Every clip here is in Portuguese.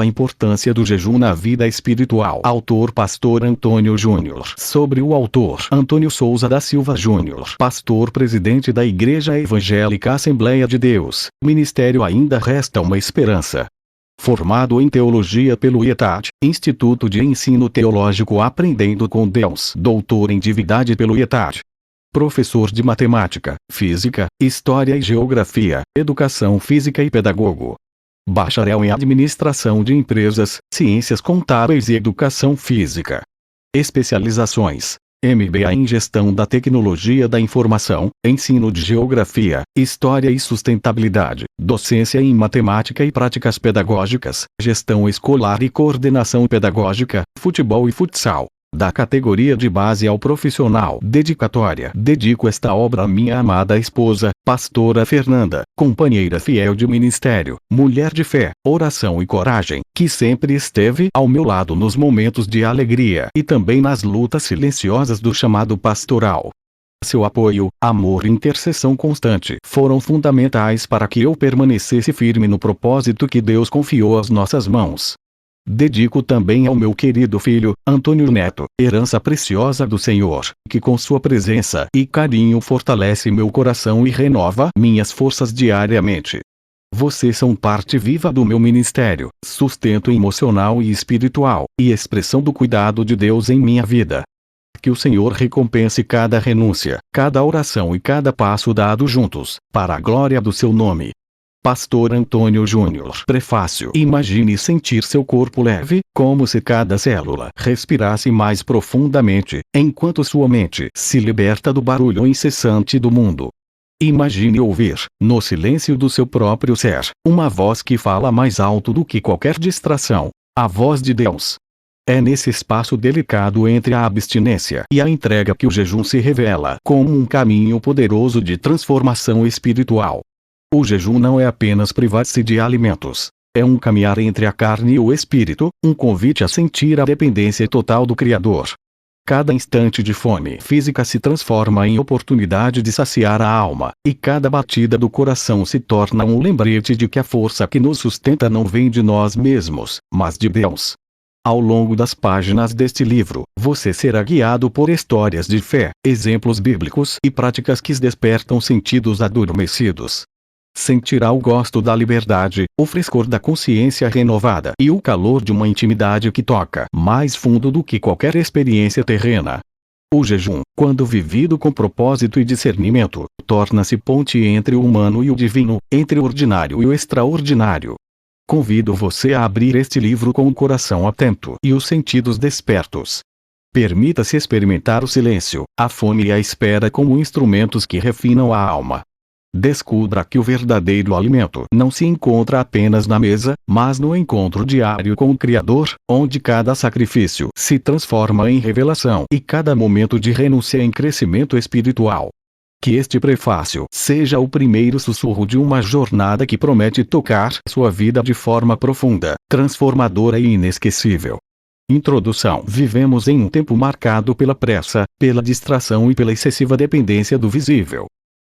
A importância do jejum na vida espiritual. Autor Pastor Antônio Júnior. Sobre o autor Antônio Souza da Silva Júnior. Pastor presidente da Igreja Evangélica Assembleia de Deus. Ministério Ainda Resta uma Esperança. Formado em Teologia pelo IETAD, Instituto de Ensino Teológico Aprendendo com Deus. Doutor em Divindade pelo IETAD. Professor de Matemática, Física, História e Geografia, Educação Física e Pedagogo. Bacharel em Administração de Empresas, Ciências Contábeis e Educação Física. Especializações: MBA em Gestão da Tecnologia da Informação, Ensino de Geografia, História e Sustentabilidade, Docência em Matemática e Práticas Pedagógicas, Gestão Escolar e Coordenação Pedagógica, Futebol e Futsal. Da categoria de base ao profissional. Dedicatória. Dedico esta obra à minha amada esposa, pastora Fernanda, companheira fiel de ministério, mulher de fé, oração e coragem, que sempre esteve ao meu lado nos momentos de alegria e também nas lutas silenciosas do chamado pastoral. Seu apoio, amor e intercessão constante foram fundamentais para que eu permanecesse firme no propósito que Deus confiou às nossas mãos. Dedico também ao meu querido filho, Antônio Neto, herança preciosa do Senhor, que com sua presença e carinho fortalece meu coração e renova minhas forças diariamente. Vocês são parte viva do meu ministério, sustento emocional e espiritual, e expressão do cuidado de Deus em minha vida. Que o Senhor recompense cada renúncia, cada oração e cada passo dado juntos, para a glória do seu nome. Pastor Antônio Júnior. Prefácio. Imagine sentir seu corpo leve, como se cada célula respirasse mais profundamente, enquanto sua mente se liberta do barulho incessante do mundo. Imagine ouvir, no silêncio do seu próprio ser, uma voz que fala mais alto do que qualquer distração: a voz de Deus. É nesse espaço delicado entre a abstinência e a entrega que o jejum se revela como um caminho poderoso de transformação espiritual. O jejum não é apenas privar-se de alimentos. É um caminhar entre a carne e o espírito, um convite a sentir a dependência total do Criador. Cada instante de fome física se transforma em oportunidade de saciar a alma, e cada batida do coração se torna um lembrete de que a força que nos sustenta não vem de nós mesmos, mas de Deus. Ao longo das páginas deste livro, você será guiado por histórias de fé, exemplos bíblicos e práticas que despertam sentidos adormecidos. Sentirá o gosto da liberdade, o frescor da consciência renovada e o calor de uma intimidade que toca mais fundo do que qualquer experiência terrena. O jejum, quando vivido com propósito e discernimento, torna-se ponte entre o humano e o divino, entre o ordinário e o extraordinário. Convido você a abrir este livro com o coração atento e os sentidos despertos. Permita-se experimentar o silêncio, a fome e a espera como instrumentos que refinam a alma. Descubra que o verdadeiro alimento não se encontra apenas na mesa, mas no encontro diário com o Criador, onde cada sacrifício se transforma em revelação e cada momento de renúncia em crescimento espiritual. Que este prefácio seja o primeiro sussurro de uma jornada que promete tocar sua vida de forma profunda, transformadora e inesquecível. Introdução. Vivemos em um tempo marcado pela pressa, pela distração e pela excessiva dependência do visível.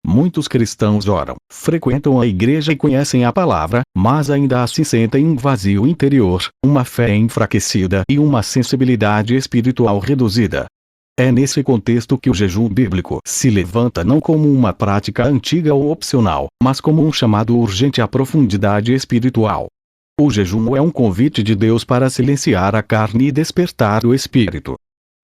Muitos cristãos oram, frequentam a igreja e conhecem a palavra, mas ainda assim sentem um vazio interior, uma fé enfraquecida e uma sensibilidade espiritual reduzida. É nesse contexto que o jejum bíblico se levanta não como uma prática antiga ou opcional, mas como um chamado urgente à profundidade espiritual. O jejum é um convite de Deus para silenciar a carne e despertar o espírito.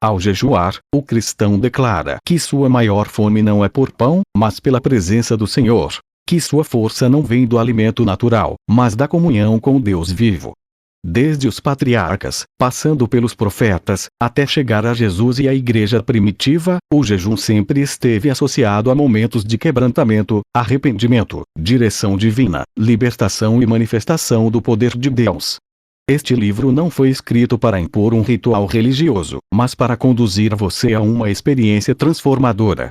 Ao jejuar, o cristão declara que sua maior fome não é por pão, mas pela presença do Senhor, que sua força não vem do alimento natural, mas da comunhão com o Deus vivo. Desde os patriarcas, passando pelos profetas, até chegar a Jesus e a igreja primitiva, o jejum sempre esteve associado a momentos de quebrantamento, arrependimento, direção divina, libertação e manifestação do poder de Deus. Este livro não foi escrito para impor um ritual religioso, mas para conduzir você a uma experiência transformadora.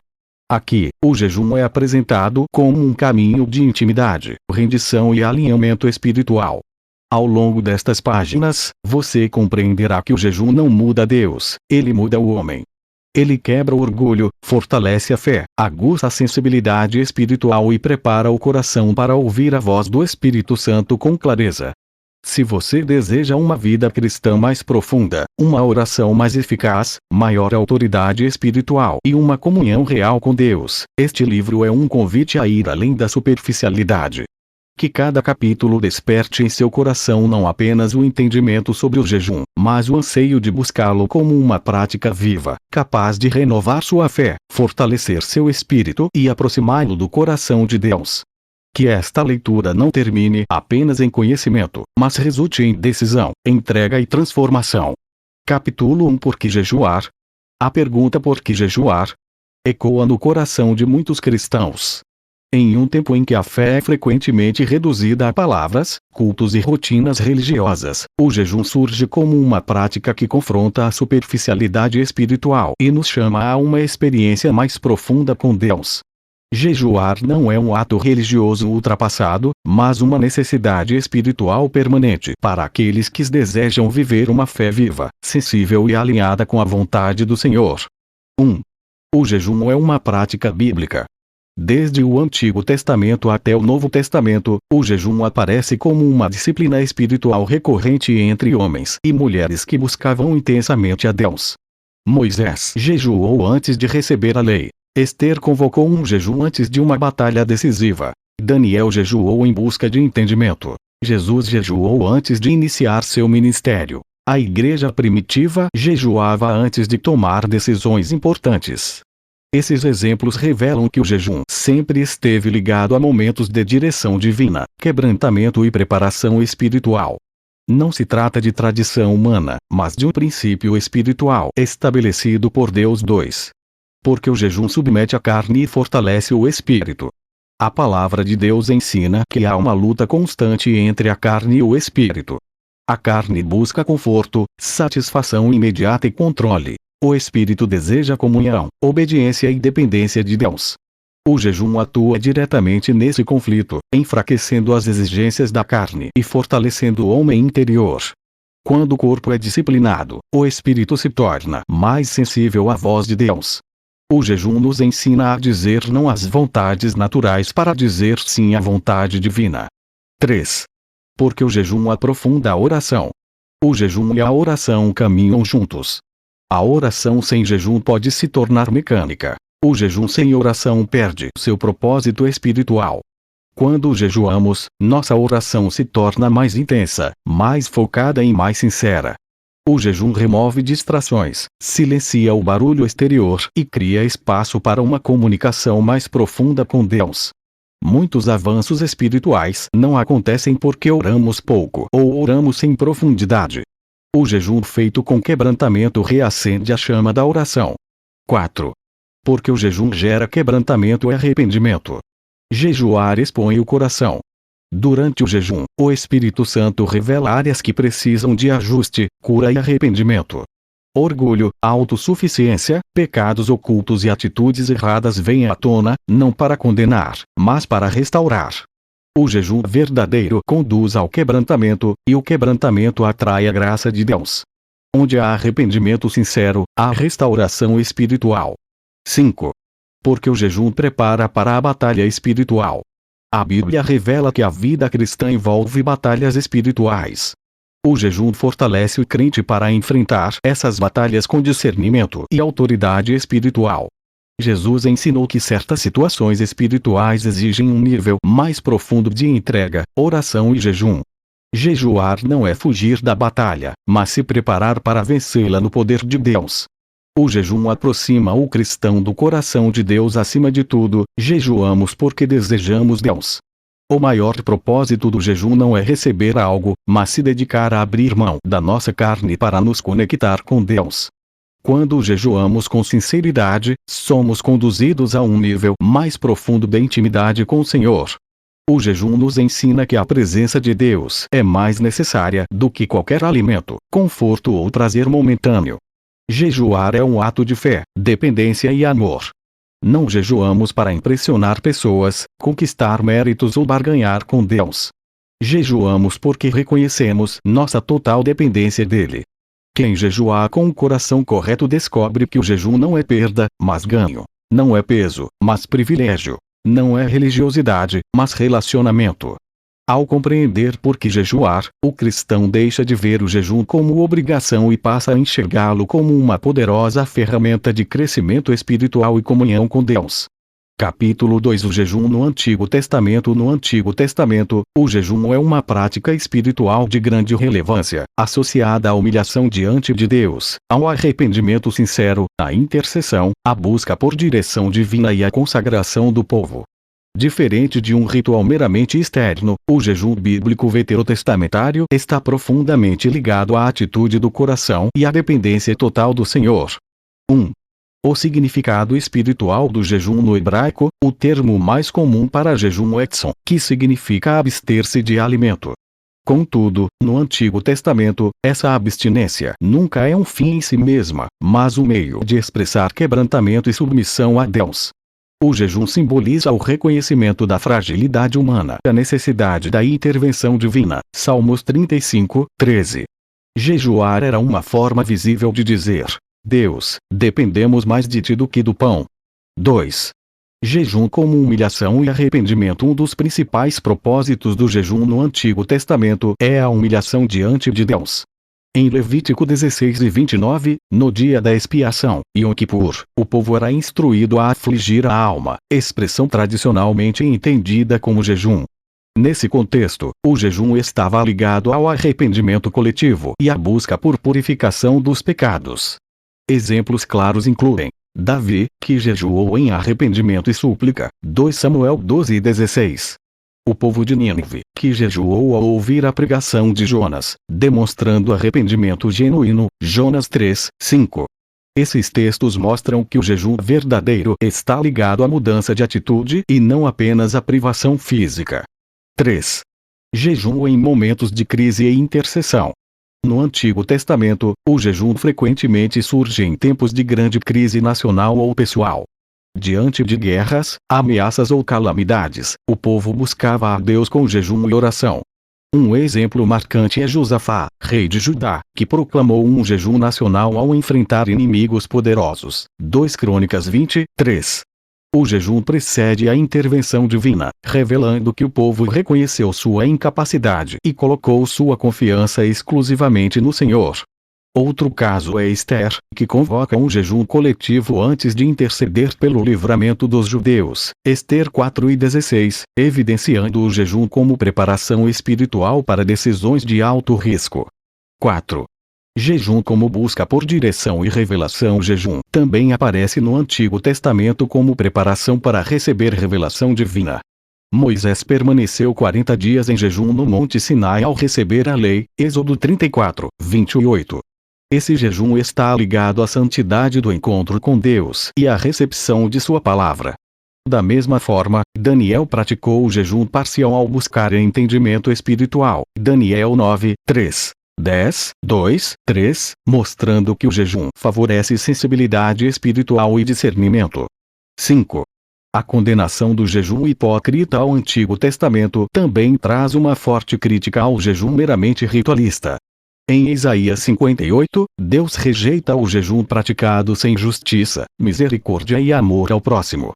Aqui, o jejum é apresentado como um caminho de intimidade, rendição e alinhamento espiritual. Ao longo destas páginas, você compreenderá que o jejum não muda Deus, ele muda o homem. Ele quebra o orgulho, fortalece a fé, aguça a sensibilidade espiritual e prepara o coração para ouvir a voz do Espírito Santo com clareza. Se você deseja uma vida cristã mais profunda, uma oração mais eficaz, maior autoridade espiritual e uma comunhão real com Deus, este livro é um convite a ir além da superficialidade. Que cada capítulo desperte em seu coração não apenas o entendimento sobre o jejum, mas o anseio de buscá-lo como uma prática viva, capaz de renovar sua fé, fortalecer seu espírito e aproximá-lo do coração de Deus. Que esta leitura não termine apenas em conhecimento, mas resulte em decisão, entrega e transformação. Capítulo 1 Por que jejuar? A pergunta por que jejuar? Ecoa no coração de muitos cristãos. Em um tempo em que a fé é frequentemente reduzida a palavras, cultos e rotinas religiosas, o jejum surge como uma prática que confronta a superficialidade espiritual e nos chama a uma experiência mais profunda com Deus. Jejuar não é um ato religioso ultrapassado, mas uma necessidade espiritual permanente para aqueles que desejam viver uma fé viva, sensível e alinhada com a vontade do Senhor. 1. O jejum é uma prática bíblica. Desde o Antigo Testamento até o Novo Testamento, o jejum aparece como uma disciplina espiritual recorrente entre homens e mulheres que buscavam intensamente a Deus. Moisés jejuou antes de receber a lei. Esther convocou um jejum antes de uma batalha decisiva. Daniel jejuou em busca de entendimento. Jesus jejuou antes de iniciar seu ministério. A igreja primitiva jejuava antes de tomar decisões importantes. Esses exemplos revelam que o jejum sempre esteve ligado a momentos de direção divina, quebrantamento e preparação espiritual. Não se trata de tradição humana, mas de um princípio espiritual estabelecido por Deus. 2. Porque o jejum submete a carne e fortalece o espírito. A palavra de Deus ensina que há uma luta constante entre a carne e o espírito. A carne busca conforto, satisfação imediata e controle. O espírito deseja comunhão, obediência e dependência de Deus. O jejum atua diretamente nesse conflito, enfraquecendo as exigências da carne e fortalecendo o homem interior. Quando o corpo é disciplinado, o espírito se torna mais sensível à voz de Deus. O jejum nos ensina a dizer não às vontades naturais para dizer sim à vontade divina. 3. Porque o jejum aprofunda a oração. O jejum e a oração caminham juntos. A oração sem jejum pode se tornar mecânica. O jejum sem oração perde seu propósito espiritual. Quando jejuamos, nossa oração se torna mais intensa, mais focada e mais sincera. O jejum remove distrações, silencia o barulho exterior e cria espaço para uma comunicação mais profunda com Deus. Muitos avanços espirituais não acontecem porque oramos pouco ou oramos sem profundidade. O jejum feito com quebrantamento reacende a chama da oração. 4. Porque o jejum gera quebrantamento e arrependimento. Jejuar expõe o coração. Durante o jejum, o Espírito Santo revela áreas que precisam de ajuste, cura e arrependimento. Orgulho, autossuficiência, pecados ocultos e atitudes erradas vêm à tona, não para condenar, mas para restaurar. O jejum verdadeiro conduz ao quebrantamento, e o quebrantamento atrai a graça de Deus. Onde há arrependimento sincero, há restauração espiritual. 5. Porque o jejum prepara para a batalha espiritual. A Bíblia revela que a vida cristã envolve batalhas espirituais. O jejum fortalece o crente para enfrentar essas batalhas com discernimento e autoridade espiritual. Jesus ensinou que certas situações espirituais exigem um nível mais profundo de entrega, oração e jejum. Jejuar não é fugir da batalha, mas se preparar para vencê-la no poder de Deus. O jejum aproxima o cristão do coração de Deus acima de tudo. Jejuamos porque desejamos Deus. O maior propósito do jejum não é receber algo, mas se dedicar a abrir mão da nossa carne para nos conectar com Deus. Quando jejuamos com sinceridade, somos conduzidos a um nível mais profundo de intimidade com o Senhor. O jejum nos ensina que a presença de Deus é mais necessária do que qualquer alimento, conforto ou prazer momentâneo. Jejuar é um ato de fé, dependência e amor. Não jejuamos para impressionar pessoas, conquistar méritos ou barganhar com Deus. Jejuamos porque reconhecemos nossa total dependência dele. Quem jejuar com o coração correto descobre que o jejum não é perda, mas ganho. Não é peso, mas privilégio. Não é religiosidade, mas relacionamento. Ao compreender por que jejuar, o cristão deixa de ver o jejum como obrigação e passa a enxergá-lo como uma poderosa ferramenta de crescimento espiritual e comunhão com Deus. Capítulo 2. O jejum no Antigo Testamento. No Antigo Testamento, o jejum é uma prática espiritual de grande relevância, associada à humilhação diante de Deus, ao arrependimento sincero, à intercessão, à busca por direção divina e à consagração do povo. Diferente de um ritual meramente externo, o jejum bíblico veterotestamentário está profundamente ligado à atitude do coração e à dependência total do Senhor. 1. O significado espiritual do jejum no hebraico. O termo mais comum para jejum é tzom, que significa abster-se de alimento. Contudo, no Antigo Testamento, essa abstinência nunca é um fim em si mesma, mas um meio de expressar quebrantamento e submissão a Deus. O jejum simboliza o reconhecimento da fragilidade humana e a necessidade da intervenção divina. Salmos 35, 13. Jejuar era uma forma visível de dizer: Deus, dependemos mais de ti do que do pão. 2. Jejum como humilhação e arrependimento. Um dos principais propósitos do jejum no Antigo Testamento é a humilhação diante de Deus. Em Levítico 16 e 29, no dia da expiação, Yom Kippur, o povo era instruído a afligir a alma, expressão tradicionalmente entendida como jejum. Nesse contexto, o jejum estava ligado ao arrependimento coletivo e à busca por purificação dos pecados. Exemplos claros incluem Davi, que jejuou em arrependimento e súplica, 2 Samuel 12 e 16. O povo de Nínive, que jejuou ao ouvir a pregação de Jonas, demonstrando arrependimento genuíno, Jonas 3, 5. Esses textos mostram que o jejum verdadeiro está ligado à mudança de atitude e não apenas à privação física. 3. Jejum em momentos de crise e intercessão. No Antigo Testamento, o jejum frequentemente surge em tempos de grande crise nacional ou pessoal. Diante de guerras, ameaças ou calamidades, o povo buscava a Deus com jejum e oração. Um exemplo marcante é Josafá, rei de Judá, que proclamou um jejum nacional ao enfrentar inimigos poderosos. 2 Crônicas 20, 3. O jejum precede a intervenção divina, revelando que o povo reconheceu sua incapacidade e colocou sua confiança exclusivamente no Senhor. Outro caso é Ester, que convoca um jejum coletivo antes de interceder pelo livramento dos judeus. Ester 4 e 16, evidenciando o jejum como preparação espiritual para decisões de alto risco. 4. Jejum como busca por direção e revelação. O jejum também aparece no Antigo Testamento como preparação para receber revelação divina. Moisés permaneceu 40 dias em jejum no Monte Sinai ao receber a lei, Êxodo 34, 28. Esse jejum está ligado à santidade do encontro com Deus e à recepção de sua palavra. Da mesma forma, Daniel praticou o jejum parcial ao buscar entendimento espiritual. Daniel 9, 3. 10, 2, 3, mostrando que o jejum favorece sensibilidade espiritual e discernimento. 5. A condenação do jejum hipócrita ao Antigo Testamento também traz uma forte crítica ao jejum meramente ritualista. Em Isaías 58, Deus rejeita o jejum praticado sem justiça, misericórdia e amor ao próximo.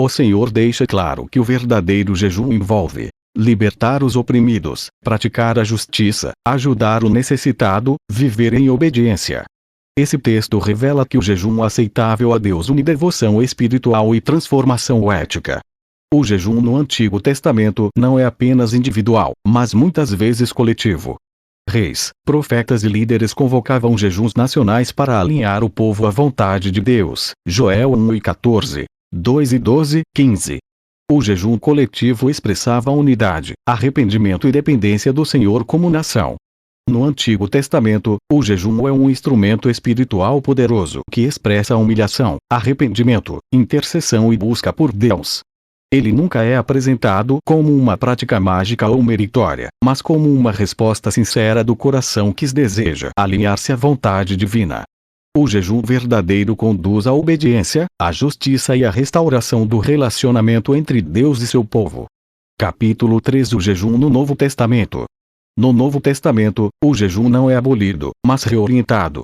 O Senhor deixa claro que o verdadeiro jejum envolve libertar os oprimidos, praticar a justiça, ajudar o necessitado, viver em obediência. Esse texto revela que o jejum aceitável a Deus une devoção espiritual e transformação ética. O jejum no Antigo Testamento não é apenas individual, mas muitas vezes coletivo. Reis, profetas e líderes convocavam jejuns nacionais para alinhar o povo à vontade de Deus. Joel 1 e 14, 2 e 12, 15. O jejum coletivo expressava a unidade, arrependimento e dependência do Senhor como nação. No Antigo Testamento, o jejum é um instrumento espiritual poderoso que expressa humilhação, arrependimento, intercessão e busca por Deus. Ele nunca é apresentado como uma prática mágica ou meritória, mas como uma resposta sincera do coração que deseja alinhar-se à vontade divina. O jejum verdadeiro conduz à obediência, à justiça e à restauração do relacionamento entre Deus e seu povo. Capítulo 3. O jejum no Novo Testamento. No Novo Testamento, o jejum não é abolido, mas reorientado.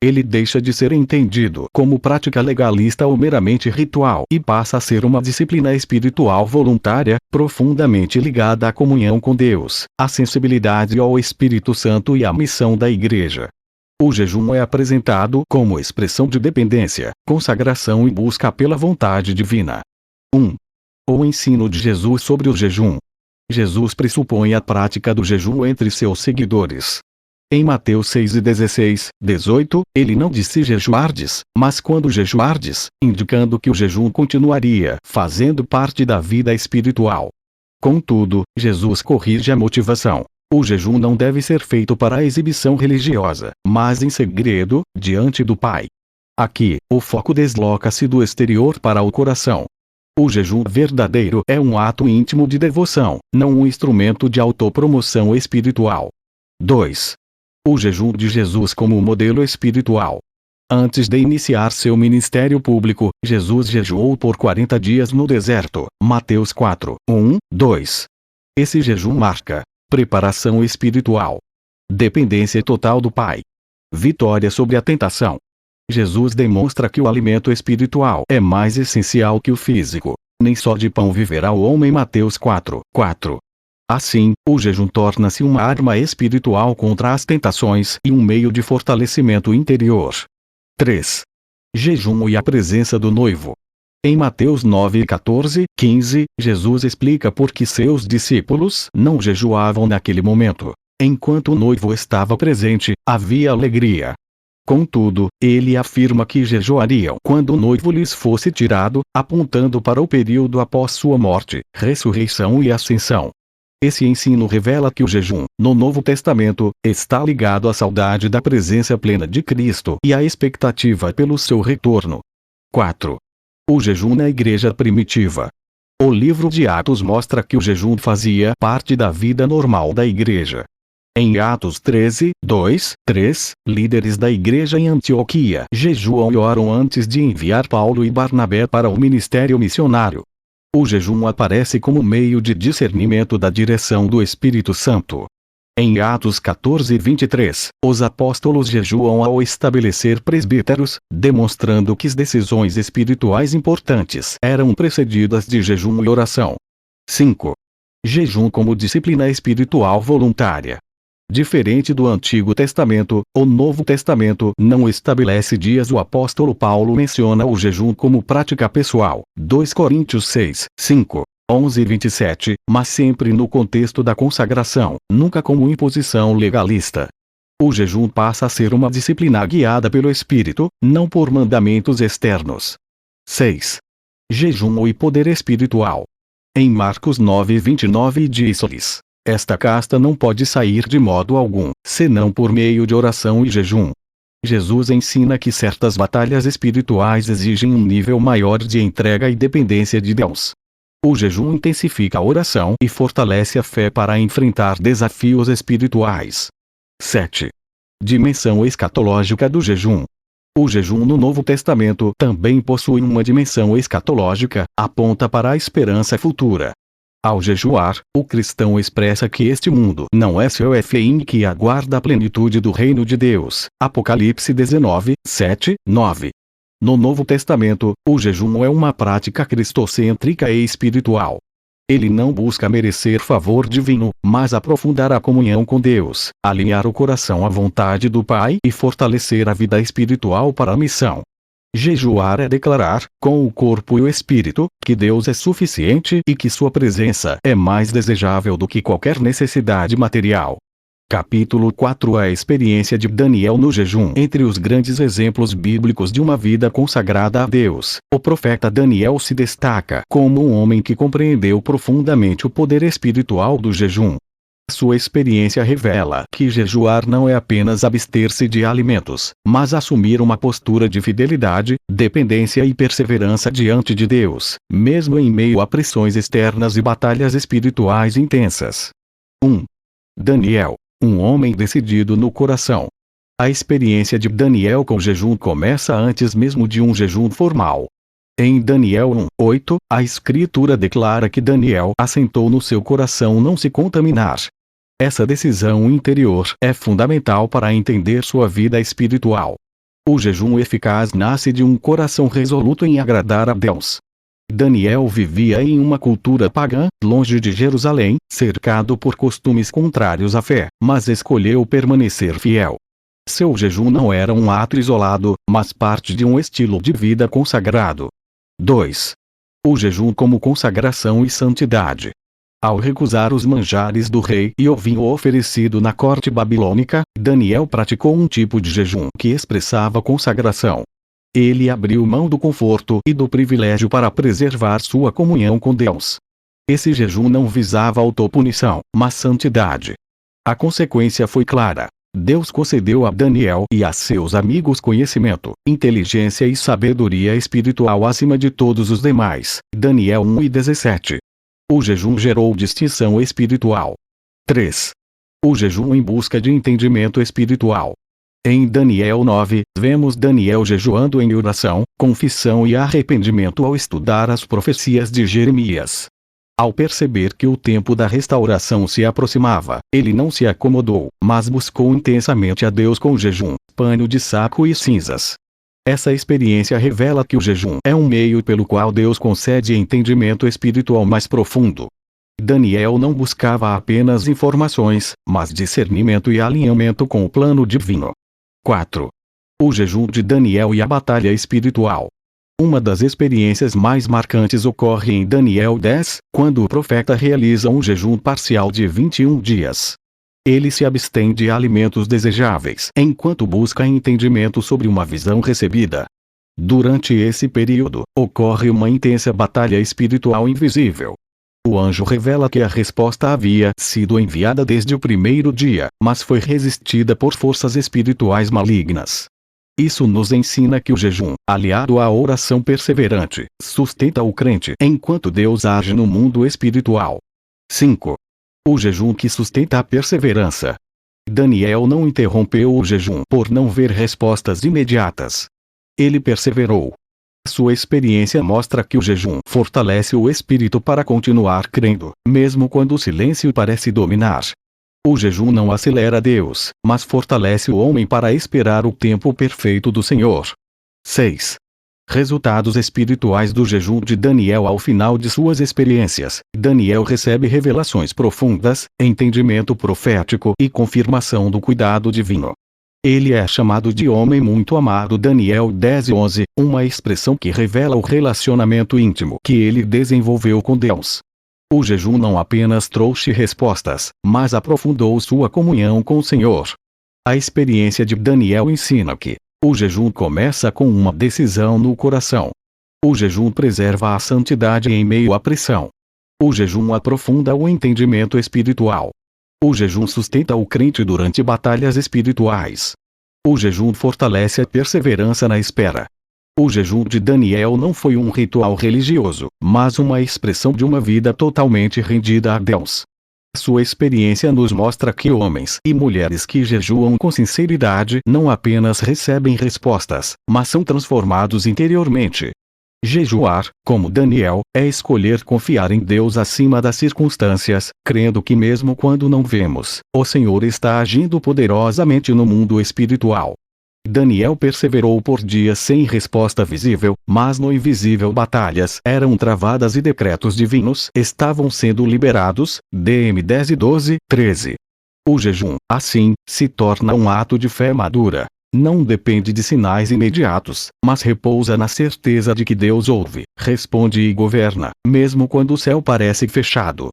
ele deixa de ser entendido como prática legalista ou meramente ritual e passa a ser uma disciplina espiritual voluntária, profundamente ligada à comunhão com Deus, à sensibilidade ao Espírito Santo e à missão da Igreja. O jejum é apresentado como expressão de dependência, consagração e busca pela vontade divina. 1. O ensino de Jesus sobre o jejum. Jesus pressupõe a prática do jejum entre seus seguidores. Em Mateus 6:16, 18, ele não disse jejuardes, mas quando jejuardes, indicando que o jejum continuaria fazendo parte da vida espiritual. Contudo, Jesus corrige a motivação. O jejum não deve ser feito para a exibição religiosa, mas em segredo, diante do Pai. Aqui, o foco desloca-se do exterior para o coração. O jejum verdadeiro é um ato íntimo de devoção, não um instrumento de autopromoção espiritual. 2. O jejum de Jesus como modelo espiritual. Antes de iniciar seu ministério público, Jesus jejuou por 40 dias no deserto. Mateus 4, 1, 2. Esse jejum marca preparação espiritual, dependência total do Pai, vitória sobre a tentação. Jesus demonstra que o alimento espiritual é mais essencial que o físico. Nem só de pão viverá o homem. Mateus 4, 4. Assim, o jejum torna-se uma arma espiritual contra as tentações e um meio de fortalecimento interior. 3. Jejum e a presença do noivo. Em Mateus 9, 14, 15, Jesus explica por que seus discípulos não jejuavam naquele momento. Enquanto o noivo estava presente, havia alegria. Contudo, ele afirma que jejuariam quando o noivo lhes fosse tirado, apontando para o período após sua morte, ressurreição e ascensão. Esse ensino revela que o jejum, no Novo Testamento, está ligado à saudade da presença plena de Cristo e à expectativa pelo seu retorno. 4. O jejum na igreja primitiva. O livro de Atos mostra que o jejum fazia parte da vida normal da igreja. Em Atos 13, 2, 3, líderes da igreja em Antioquia jejuam e oram antes de enviar Paulo e Barnabé para o ministério missionário. O jejum aparece como meio de discernimento da direção do Espírito Santo. Em Atos 14, 23, os apóstolos jejuam ao estabelecer presbíteros, demonstrando que as decisões espirituais importantes eram precedidas de jejum e oração. 5. Jejum como disciplina espiritual voluntária. Diferente do Antigo Testamento, o Novo Testamento não estabelece dias. O apóstolo Paulo menciona o jejum como prática pessoal, 2 Coríntios 6, 5, 11 e 27, mas sempre no contexto da consagração, nunca como imposição legalista. O jejum passa a ser uma disciplina guiada pelo Espírito, não por mandamentos externos. 6. Jejum e poder espiritual. Em Marcos 9, 29 diz-lhes: esta casta não pode sair de modo algum, senão por meio de oração e jejum. Jesus ensina que certas batalhas espirituais exigem um nível maior de entrega e dependência de Deus. O jejum intensifica a oração e fortalece a fé para enfrentar desafios espirituais. 7. Dimensão escatológica do jejum. O jejum no Novo Testamento também possui uma dimensão escatológica, aponta para a esperança futura. Ao jejuar, o cristão expressa que este mundo não é seu fim e que aguarda a plenitude do reino de Deus. Apocalipse 19, 7, 9. No Novo Testamento, o jejum é uma prática cristocêntrica e espiritual. Ele não busca merecer favor divino, mas aprofundar a comunhão com Deus, alinhar o coração à vontade do Pai e fortalecer a vida espiritual para a missão. Jejuar é declarar, com o corpo e o espírito, que Deus é suficiente e que sua presença é mais desejável do que qualquer necessidade material. Capítulo 4. A experiência de Daniel no jejum. Entre os grandes exemplos bíblicos de uma vida consagrada a Deus, o profeta Daniel se destaca como um homem que compreendeu profundamente o poder espiritual do jejum. Sua experiência revela que jejuar não é apenas abster-se de alimentos, mas assumir uma postura de fidelidade, dependência e perseverança diante de Deus, mesmo em meio a pressões externas e batalhas espirituais intensas. 1. Daniel, um homem decidido no coração. A experiência de Daniel com jejum começa antes mesmo de um jejum formal. Em Daniel 1:8, a Escritura declara que Daniel assentou no seu coração não se contaminar. Essa decisão interior é fundamental para entender sua vida espiritual. O jejum eficaz nasce de um coração resoluto em agradar a Deus. Daniel vivia em uma cultura pagã, longe de Jerusalém, cercado por costumes contrários à fé, mas escolheu permanecer fiel. Seu jejum não era um ato isolado, mas parte de um estilo de vida consagrado. 2. O jejum como consagração e santidade. Ao recusar os manjares do rei e o vinho oferecido na corte babilônica, Daniel praticou um tipo de jejum que expressava consagração. Ele abriu mão do conforto e do privilégio para preservar sua comunhão com Deus. Esse jejum não visava autopunição, mas santidade. A consequência foi clara. Deus concedeu a Daniel e a seus amigos conhecimento, inteligência e sabedoria espiritual acima de todos os demais. Daniel 1:17. O jejum gerou distinção espiritual. 3. O jejum em busca de entendimento espiritual. Em Daniel 9, vemos Daniel jejuando em oração, confissão e arrependimento ao estudar as profecias de Jeremias. Ao perceber que o tempo da restauração se aproximava, ele não se acomodou, mas buscou intensamente a Deus com jejum, pano de saco e cinzas. Essa experiência revela que o jejum é um meio pelo qual Deus concede entendimento espiritual mais profundo. Daniel não buscava apenas informações, mas discernimento e alinhamento com o plano divino. 4. O jejum de Daniel e a batalha espiritual. Uma das experiências mais marcantes ocorre em Daniel 10, quando o profeta realiza um jejum parcial de 21 dias. Ele se abstém de alimentos desejáveis enquanto busca entendimento sobre uma visão recebida. Durante esse período, ocorre uma intensa batalha espiritual invisível. O anjo revela que a resposta havia sido enviada desde o primeiro dia, mas foi resistida por forças espirituais malignas. Isso nos ensina que o jejum, aliado à oração perseverante, sustenta o crente enquanto Deus age no mundo espiritual. 5. O jejum que sustenta a perseverança. Daniel não interrompeu o jejum por não ver respostas imediatas. Ele perseverou. Sua experiência mostra que o jejum fortalece o espírito para continuar crendo, mesmo quando o silêncio parece dominar. O jejum não acelera Deus, mas fortalece o homem para esperar o tempo perfeito do Senhor. 6. Resultados espirituais do jejum de Daniel. Ao final de suas experiências, Daniel recebe revelações profundas, entendimento profético e confirmação do cuidado divino. Ele é chamado de homem muito amado. Daniel 10:11, uma expressão que revela o relacionamento íntimo que ele desenvolveu com Deus. O jejum não apenas trouxe respostas, mas aprofundou sua comunhão com o Senhor. A experiência de Daniel ensina que o jejum começa com uma decisão no coração. O jejum preserva a santidade em meio à pressão. O jejum aprofunda o entendimento espiritual. O jejum sustenta o crente durante batalhas espirituais. O jejum fortalece a perseverança na espera. O jejum de Daniel não foi um ritual religioso, mas uma expressão de uma vida totalmente rendida a Deus. Sua experiência nos mostra que homens e mulheres que jejuam com sinceridade não apenas recebem respostas, mas são transformados interiormente. Jejuar, como Daniel, é escolher confiar em Deus acima das circunstâncias, crendo que mesmo quando não vemos, o Senhor está agindo poderosamente no mundo espiritual. Daniel perseverou por dias sem resposta visível, mas no invisível batalhas eram travadas e decretos divinos estavam sendo liberados. DM 10:12-13. O jejum, assim, se torna um ato de fé madura. Não depende de sinais imediatos, mas repousa na certeza de que Deus ouve, responde e governa, mesmo quando o céu parece fechado.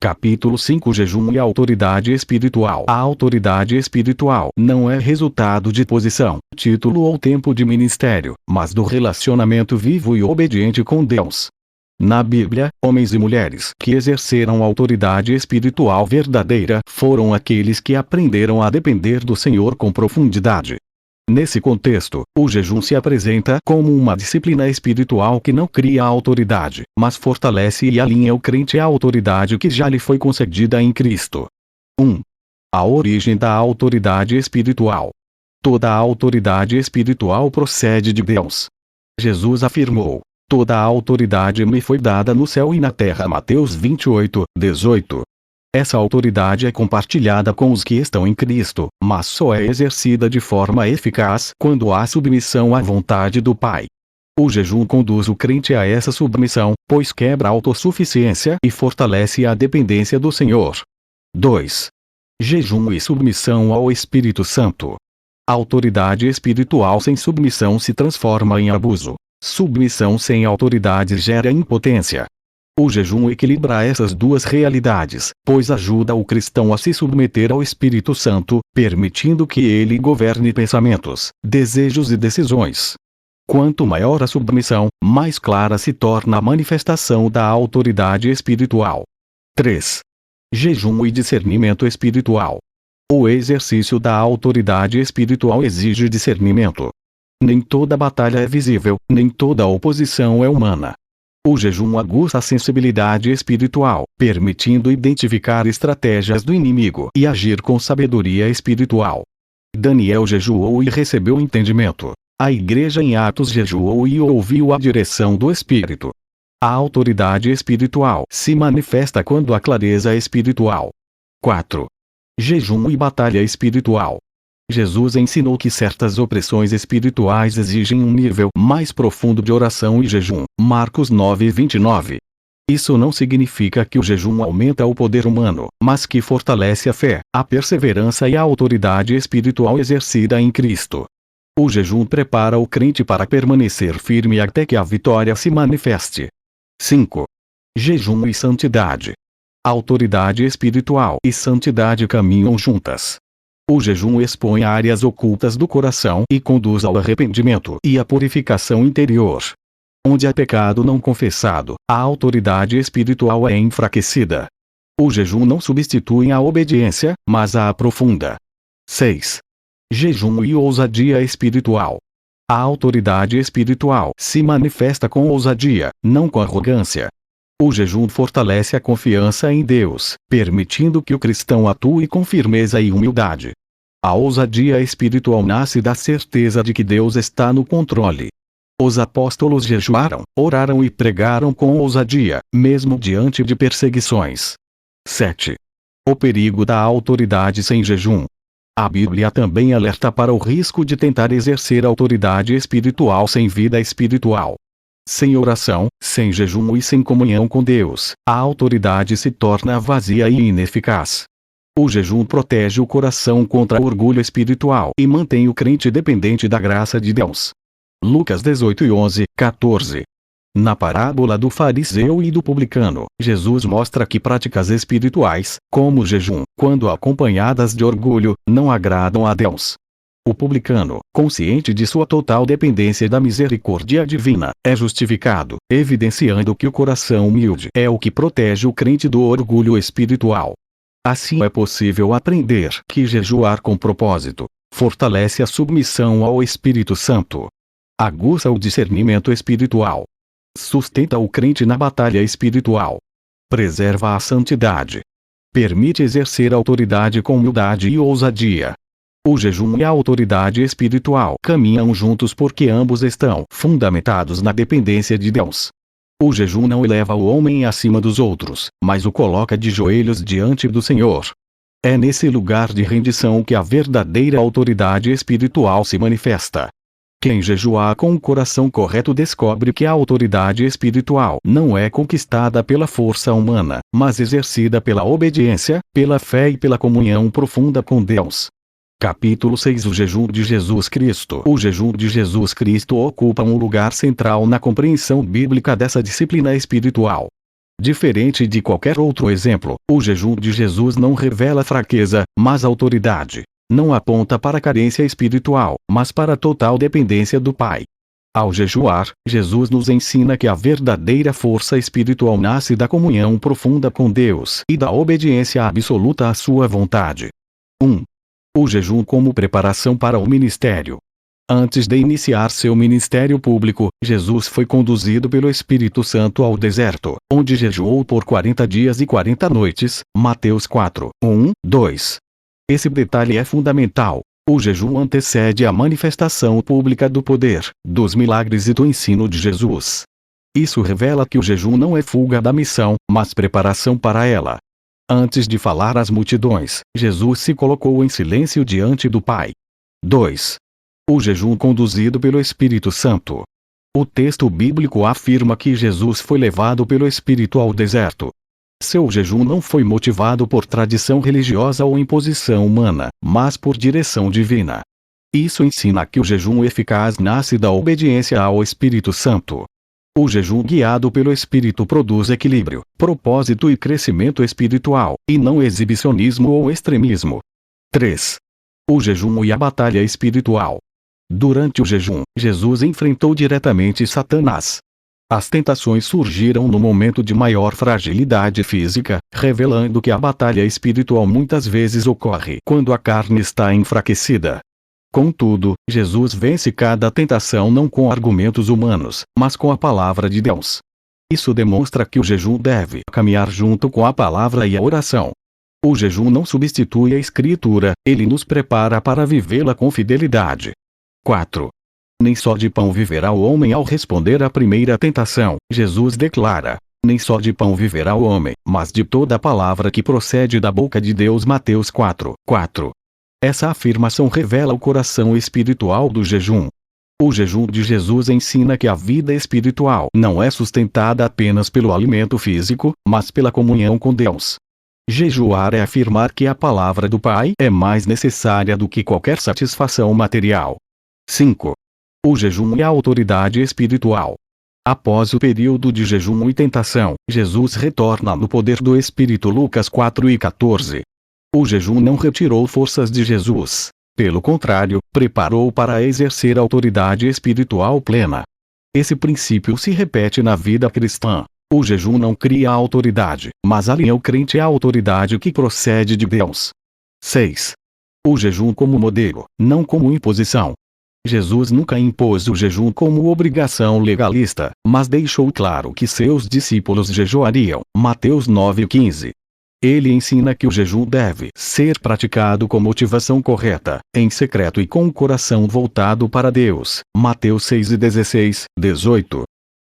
Capítulo 5. Jejum e autoridade espiritual. A autoridade espiritual não é resultado de posição, título ou tempo de ministério, mas do relacionamento vivo e obediente com Deus. Na Bíblia, homens e mulheres que exerceram autoridade espiritual verdadeira foram aqueles que aprenderam a depender do Senhor com profundidade. Nesse contexto, o jejum se apresenta como uma disciplina espiritual que não cria autoridade, mas fortalece e alinha o crente à autoridade que já lhe foi concedida em Cristo. 1. A origem da autoridade espiritual. Toda a autoridade espiritual procede de Deus. Jesus afirmou: "Toda a autoridade me foi dada no céu e na terra." Mateus 28:18. Essa autoridade é compartilhada com os que estão em Cristo, mas só é exercida de forma eficaz quando há submissão à vontade do Pai. O jejum conduz o crente a essa submissão, pois quebra a autossuficiência e fortalece a dependência do Senhor. 2. Jejum e submissão ao Espírito Santo. A autoridade espiritual sem submissão se transforma em abuso. Submissão sem autoridade gera impotência. O jejum equilibra essas duas realidades, pois ajuda o cristão a se submeter ao Espírito Santo, permitindo que ele governe pensamentos, desejos e decisões. Quanto maior a submissão, mais clara se torna a manifestação da autoridade espiritual. 3. Jejum e discernimento espiritual. O exercício da autoridade espiritual exige discernimento. Nem toda batalha é visível, nem toda oposição é humana. O jejum aguça a sensibilidade espiritual, permitindo identificar estratégias do inimigo e agir com sabedoria espiritual. Daniel jejuou e recebeu entendimento. A igreja em Atos jejuou e ouviu a direção do Espírito. A autoridade espiritual se manifesta quando há clareza espiritual. 4. Jejum e batalha espiritual. Jesus ensinou que certas opressões espirituais exigem um nível mais profundo de oração e jejum. Marcos 9:29. Isso não significa que o jejum aumenta o poder humano, mas que fortalece a fé, a perseverança e a autoridade espiritual exercida em Cristo. O jejum prepara o crente para permanecer firme até que a vitória se manifeste. 5. Jejum e santidade. Autoridade espiritual e santidade caminham juntas. O jejum expõe áreas ocultas do coração e conduz ao arrependimento e à purificação interior. Onde há pecado não confessado, a autoridade espiritual é enfraquecida. O jejum não substitui a obediência, mas a aprofunda. 6. Jejum e ousadia espiritual. A autoridade espiritual se manifesta com ousadia, não com arrogância. O jejum fortalece a confiança em Deus, permitindo que o cristão atue com firmeza e humildade. A ousadia espiritual nasce da certeza de que Deus está no controle. Os apóstolos jejuaram, oraram e pregaram com ousadia, mesmo diante de perseguições. 7. O perigo da autoridade sem jejum. A Bíblia também alerta para o risco de tentar exercer autoridade espiritual sem vida espiritual. Sem oração, sem jejum e sem comunhão com Deus, a autoridade se torna vazia e ineficaz. O jejum protege o coração contra o orgulho espiritual e mantém o crente dependente da graça de Deus. Lucas 18:11-14. Na parábola do fariseu e do publicano, Jesus mostra que práticas espirituais, como o jejum, quando acompanhadas de orgulho, não agradam a Deus. O publicano, consciente de sua total dependência da misericórdia divina, é justificado, evidenciando que o coração humilde é o que protege o crente do orgulho espiritual. Assim é possível aprender que jejuar com propósito fortalece a submissão ao Espírito Santo. Aguça o discernimento espiritual. Sustenta o crente na batalha espiritual. Preserva a santidade. Permite exercer autoridade com humildade e ousadia. O jejum e a autoridade espiritual caminham juntos porque ambos estão fundamentados na dependência de Deus. O jejum não eleva o homem acima dos outros, mas o coloca de joelhos diante do Senhor. É nesse lugar de rendição que a verdadeira autoridade espiritual se manifesta. Quem jejuar com o coração correto descobre que a autoridade espiritual não é conquistada pela força humana, mas exercida pela obediência, pela fé e pela comunhão profunda com Deus. Capítulo 6. O jejum de Jesus Cristo. O jejum de Jesus Cristo ocupa um lugar central na compreensão bíblica dessa disciplina espiritual. Diferente de qualquer outro exemplo, o jejum de Jesus não revela fraqueza, mas autoridade. Não aponta para carência espiritual, mas para a total dependência do Pai. Ao jejuar, Jesus nos ensina que a verdadeira força espiritual nasce da comunhão profunda com Deus e da obediência absoluta à sua vontade. 1. O jejum como preparação para o ministério. Antes de iniciar seu ministério público, Jesus foi conduzido pelo Espírito Santo ao deserto, onde jejuou por 40 dias e 40 noites, Mateus 4:1-2. Esse detalhe é fundamental. O jejum antecede a manifestação pública do poder, dos milagres e do ensino de Jesus. Isso revela que o jejum não é fuga da missão, mas preparação para ela. Antes de falar às multidões, Jesus se colocou em silêncio diante do Pai. 2. O jejum conduzido pelo Espírito Santo. O texto bíblico afirma que Jesus foi levado pelo Espírito ao deserto. Seu jejum não foi motivado por tradição religiosa ou imposição humana, mas por direção divina. Isso ensina que o jejum eficaz nasce da obediência ao Espírito Santo. O jejum guiado pelo Espírito produz equilíbrio, propósito e crescimento espiritual, e não exibicionismo ou extremismo. 3. O jejum e a batalha espiritual. Durante o jejum, Jesus enfrentou diretamente Satanás. As tentações surgiram no momento de maior fragilidade física, revelando que a batalha espiritual muitas vezes ocorre quando a carne está enfraquecida. Contudo, Jesus vence cada tentação não com argumentos humanos, mas com a palavra de Deus. Isso demonstra que o jejum deve caminhar junto com a palavra e a oração. O jejum não substitui a Escritura, ele nos prepara para vivê-la com fidelidade. 4. Nem só de pão viverá o homem. Ao responder à primeira tentação, Jesus declara: nem só de pão viverá o homem, mas de toda a palavra que procede da boca de Deus. Mateus 4:4. Essa afirmação revela o coração espiritual do jejum. O jejum de Jesus ensina que a vida espiritual não é sustentada apenas pelo alimento físico, mas pela comunhão com Deus. Jejuar é afirmar que a palavra do Pai é mais necessária do que qualquer satisfação material. 5. O jejum e a autoridade espiritual. Após o período de jejum e tentação, Jesus retorna no poder do Espírito. Lucas 4:14. O jejum não retirou forças de Jesus. Pelo contrário, preparou para exercer autoridade espiritual plena. Esse princípio se repete na vida cristã. O jejum não cria a autoridade, mas alinha o crente à autoridade que procede de Deus. 6. O jejum como modelo, não como imposição. Jesus nunca impôs o jejum como obrigação legalista, mas deixou claro que seus discípulos jejuariam. Mateus 9:15. Ele ensina que o jejum deve ser praticado com motivação correta, em secreto e com o coração voltado para Deus. Mateus 6:16, 18.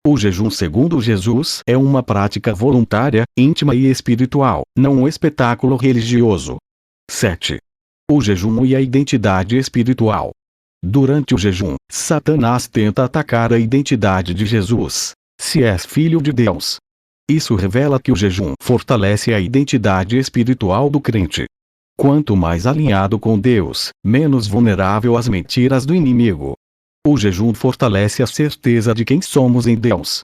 O jejum segundo Jesus é uma prática voluntária, íntima e espiritual, não um espetáculo religioso. 7. O jejum e a identidade espiritual. Durante o jejum, Satanás tenta atacar a identidade de Jesus. Se és filho de Deus. Isso revela que o jejum fortalece a identidade espiritual do crente. Quanto mais alinhado com Deus, menos vulnerável às mentiras do inimigo. O jejum fortalece a certeza de quem somos em Deus.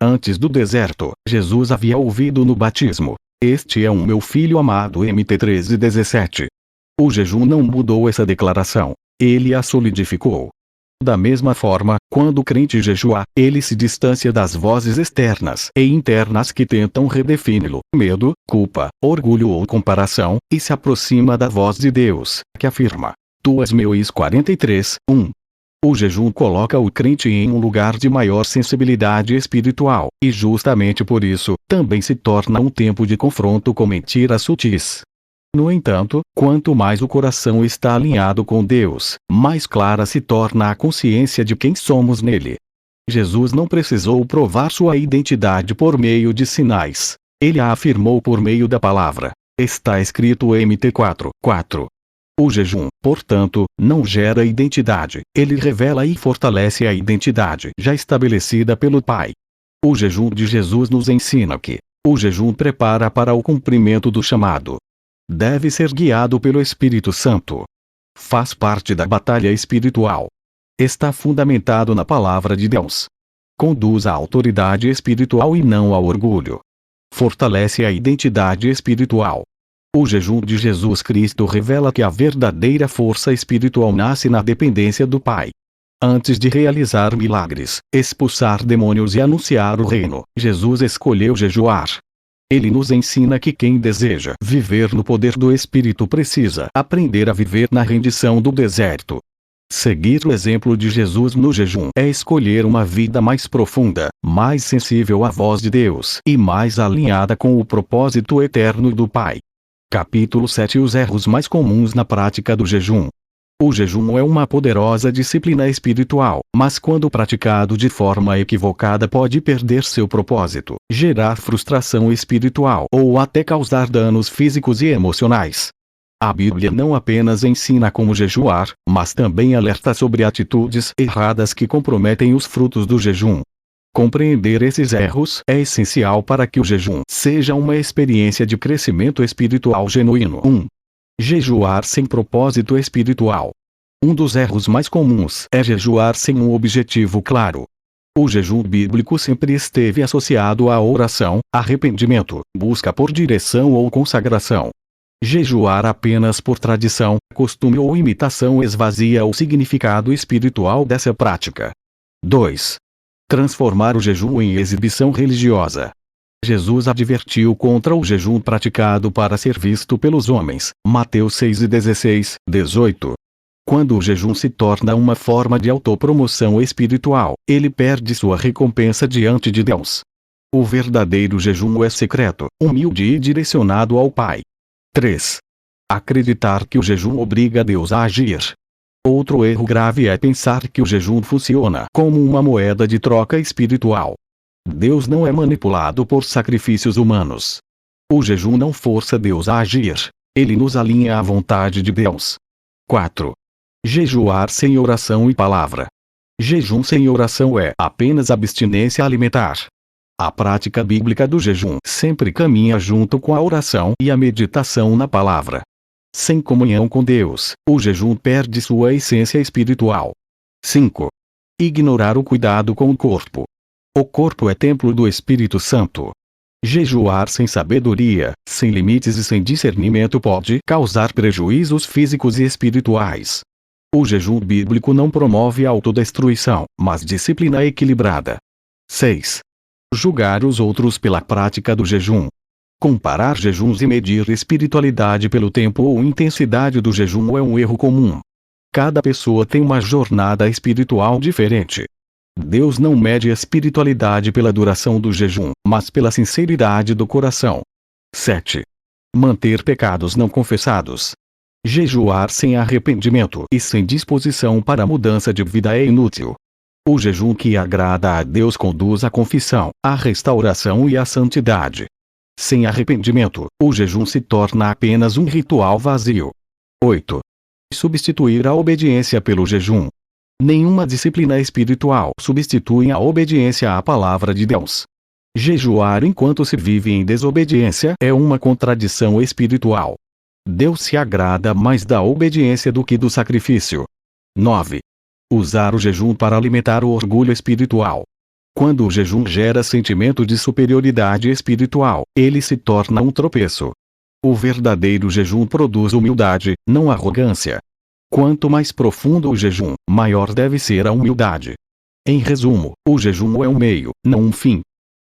Antes do deserto, Jesus havia ouvido no batismo: este é o meu filho amado. Mt 13:17. O jejum não mudou essa declaração, ele a solidificou. Da mesma forma, quando o crente jejua, ele se distancia das vozes externas e internas que tentam redefini-lo, medo, culpa, orgulho ou comparação, e se aproxima da voz de Deus, que afirma: Tu és meu. 43:1. O jejum coloca o crente em um lugar de maior sensibilidade espiritual, e justamente por isso, também se torna um tempo de confronto com mentiras sutis. No entanto, quanto mais o coração está alinhado com Deus, mais clara se torna a consciência de quem somos nele. Jesus não precisou provar sua identidade por meio de sinais. Ele a afirmou por meio da palavra. Está escrito Mt 4:4. O jejum, portanto, não gera identidade, ele revela e fortalece a identidade já estabelecida pelo Pai. O jejum de Jesus nos ensina que o jejum prepara para o cumprimento do chamado. Deve ser guiado pelo Espírito Santo. Faz parte da batalha espiritual. Está fundamentado na palavra de Deus. Conduz à autoridade espiritual e não ao orgulho. Fortalece a identidade espiritual. O jejum de Jesus Cristo revela que a verdadeira força espiritual nasce na dependência do Pai. Antes de realizar milagres, expulsar demônios e anunciar o reino, Jesus escolheu jejuar. Ele nos ensina que quem deseja viver no poder do Espírito precisa aprender a viver na rendição do deserto. Seguir o exemplo de Jesus no jejum é escolher uma vida mais profunda, mais sensível à voz de Deus e mais alinhada com o propósito eterno do Pai. Capítulo 7. Os erros mais comuns na prática do jejum. O jejum é uma poderosa disciplina espiritual, mas quando praticado de forma equivocada pode perder seu propósito, gerar frustração espiritual ou até causar danos físicos e emocionais. A Bíblia não apenas ensina como jejuar, mas também alerta sobre atitudes erradas que comprometem os frutos do jejum. Compreender esses erros é essencial para que o jejum seja uma experiência de crescimento espiritual genuíno. 1. Jejuar sem propósito espiritual. Um dos erros mais comuns é jejuar sem um objetivo claro. O jejum bíblico sempre esteve associado à oração, arrependimento, busca por direção ou consagração. Jejuar apenas por tradição, costume ou imitação esvazia o significado espiritual dessa prática. 2. Transformar o jejum em exibição religiosa. Jesus advertiu contra o jejum praticado para ser visto pelos homens, Mateus 6:16, 18. Quando o jejum se torna uma forma de autopromoção espiritual, ele perde sua recompensa diante de Deus. O verdadeiro jejum é secreto, humilde e direcionado ao Pai. 3. Acreditar que o jejum obriga Deus a agir. Outro erro grave é pensar que o jejum funciona como uma moeda de troca espiritual. Deus não é manipulado por sacrifícios humanos. O jejum não força Deus a agir, ele nos alinha à vontade de Deus. 4. Jejuar sem oração e palavra. Jejum sem oração é apenas abstinência alimentar. A prática bíblica do jejum sempre caminha junto com a oração e a meditação na palavra. Sem comunhão com Deus, o jejum perde sua essência espiritual. 5. Ignorar o cuidado com o corpo. O corpo é templo do Espírito Santo. Jejuar sem sabedoria, sem limites e sem discernimento pode causar prejuízos físicos e espirituais. O jejum bíblico não promove autodestruição, mas disciplina equilibrada. 6. Julgar os outros pela prática do jejum. Comparar jejuns e medir espiritualidade pelo tempo ou intensidade do jejum é um erro comum. Cada pessoa tem uma jornada espiritual diferente. Deus não mede a espiritualidade pela duração do jejum, mas pela sinceridade do coração. 7. Manter pecados não confessados. Jejuar sem arrependimento e sem disposição para a mudança de vida é inútil. O jejum que agrada a Deus conduz à confissão, à restauração e à santidade. Sem arrependimento, o jejum se torna apenas um ritual vazio. 8. Substituir a obediência pelo jejum. Nenhuma disciplina espiritual substitui a obediência à palavra de Deus. Jejuar enquanto se vive em desobediência é uma contradição espiritual. Deus se agrada mais da obediência do que do sacrifício. 9. Usar o jejum para alimentar o orgulho espiritual. Quando o jejum gera sentimento de superioridade espiritual, ele se torna um tropeço. O verdadeiro jejum produz humildade, não arrogância. Quanto mais profundo o jejum, maior deve ser a humildade. Em resumo, o jejum é um meio, não um fim.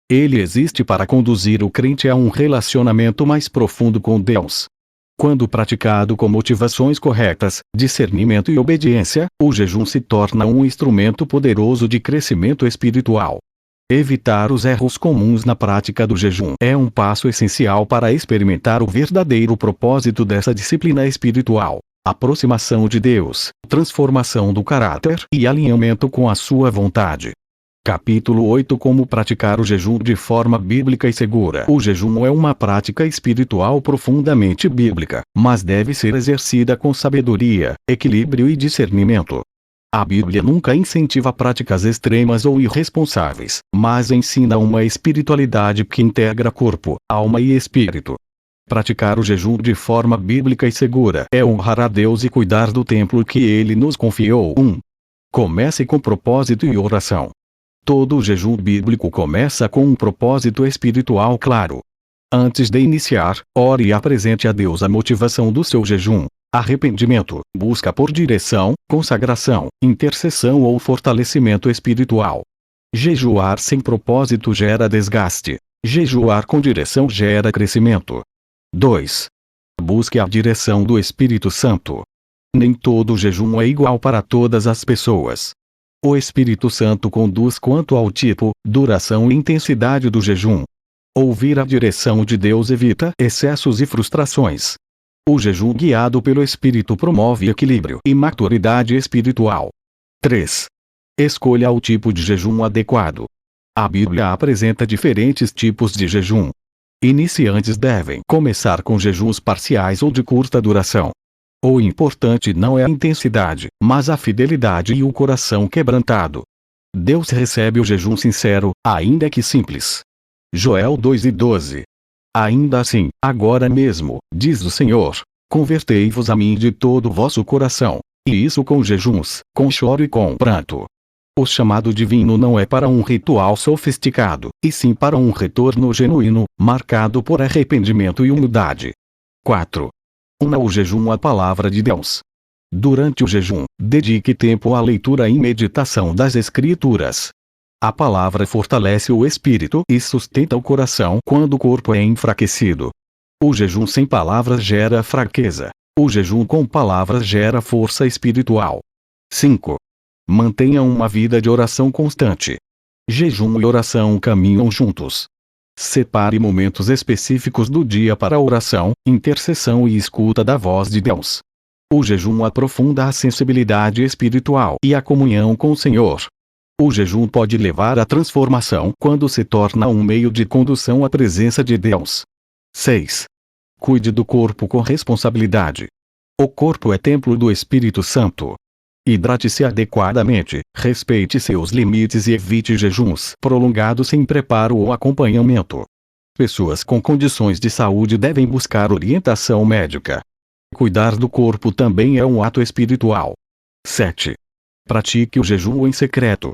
Ele existe para conduzir o crente a um relacionamento mais profundo com Deus. Quando praticado com motivações corretas, discernimento e obediência, o jejum se torna um instrumento poderoso de crescimento espiritual. Evitar os erros comuns na prática do jejum é um passo essencial para experimentar o verdadeiro propósito dessa disciplina espiritual: aproximação de Deus, transformação do caráter e alinhamento com a sua vontade. Capítulo 8 Como praticar o jejum de forma bíblica e segura. O jejum é uma prática espiritual profundamente bíblica, mas deve ser exercida com sabedoria, equilíbrio e discernimento. A Bíblia nunca incentiva práticas extremas ou irresponsáveis, mas ensina uma espiritualidade que integra corpo, alma e espírito. Praticar o jejum de forma bíblica e segura é honrar a Deus e cuidar do templo que Ele nos confiou. 1. Comece com propósito e oração. Todo o jejum bíblico começa com um propósito espiritual claro. Antes de iniciar, ore e apresente a Deus a motivação do seu jejum: arrependimento, busca por direção, consagração, intercessão ou fortalecimento espiritual. Jejuar sem propósito gera desgaste. Jejuar com direção gera crescimento. 2. Busque a direção do Espírito Santo. Nem todo jejum é igual para todas as pessoas. O Espírito Santo conduz quanto ao tipo, duração e intensidade do jejum. Ouvir a direção de Deus evita excessos e frustrações. O jejum guiado pelo Espírito promove equilíbrio e maturidade espiritual. 3. Escolha o tipo de jejum adequado. A Bíblia apresenta diferentes tipos de jejum. Iniciantes devem começar com jejuns parciais ou de curta duração. O importante não é a intensidade, mas a fidelidade e o coração quebrantado. Deus recebe o jejum sincero, ainda que simples. Joel 2:12. Ainda assim, agora mesmo, diz o Senhor, convertei-vos a mim de todo o vosso coração, e isso com jejuns, com choro e com pranto. O chamado divino não é para um ritual sofisticado, e sim para um retorno genuíno, marcado por arrependimento e humildade. 4. Una o jejum à palavra de Deus. Durante o jejum, dedique tempo à leitura e meditação das Escrituras. A palavra fortalece o espírito e sustenta o coração quando o corpo é enfraquecido. O jejum sem palavras gera fraqueza. O jejum com palavras gera força espiritual. 5. Mantenha uma vida de oração constante. Jejum e oração caminham juntos. Separe momentos específicos do dia para oração, intercessão e escuta da voz de Deus. O jejum aprofunda a sensibilidade espiritual e a comunhão com o Senhor. O jejum pode levar à transformação quando se torna um meio de condução à presença de Deus. 6. Cuide do corpo com responsabilidade. O corpo é templo do Espírito Santo. Hidrate-se adequadamente, respeite seus limites e evite jejuns prolongados sem preparo ou acompanhamento. Pessoas com condições de saúde devem buscar orientação médica. Cuidar do corpo também é um ato espiritual. 7. Pratique o jejum em secreto.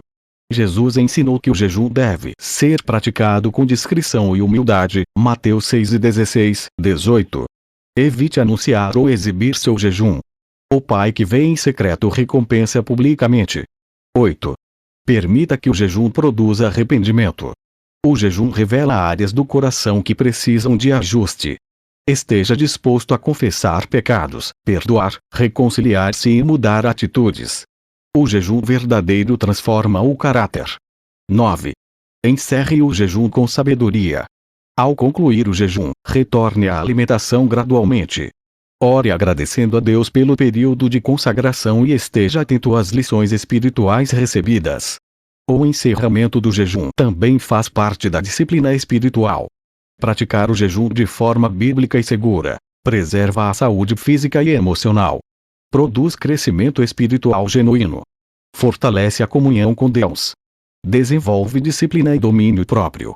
Jesus ensinou que o jejum deve ser praticado com discrição e humildade, Mateus 6:16, 18. Evite anunciar ou exibir seu jejum. O Pai que vê em secreto recompensa publicamente. 8. Permita que o jejum produza arrependimento. O jejum revela áreas do coração que precisam de ajuste. Esteja disposto a confessar pecados, perdoar, reconciliar-se e mudar atitudes. O jejum verdadeiro transforma o caráter. 9. Encerre o jejum com sabedoria. Ao concluir o jejum, retorne à alimentação gradualmente. Ore agradecendo a Deus pelo período de consagração e esteja atento às lições espirituais recebidas. O encerramento do jejum também faz parte da disciplina espiritual. Praticar o jejum de forma bíblica e segura preserva a saúde física e emocional. Produz crescimento espiritual genuíno. Fortalece a comunhão com Deus. Desenvolve disciplina e domínio próprio.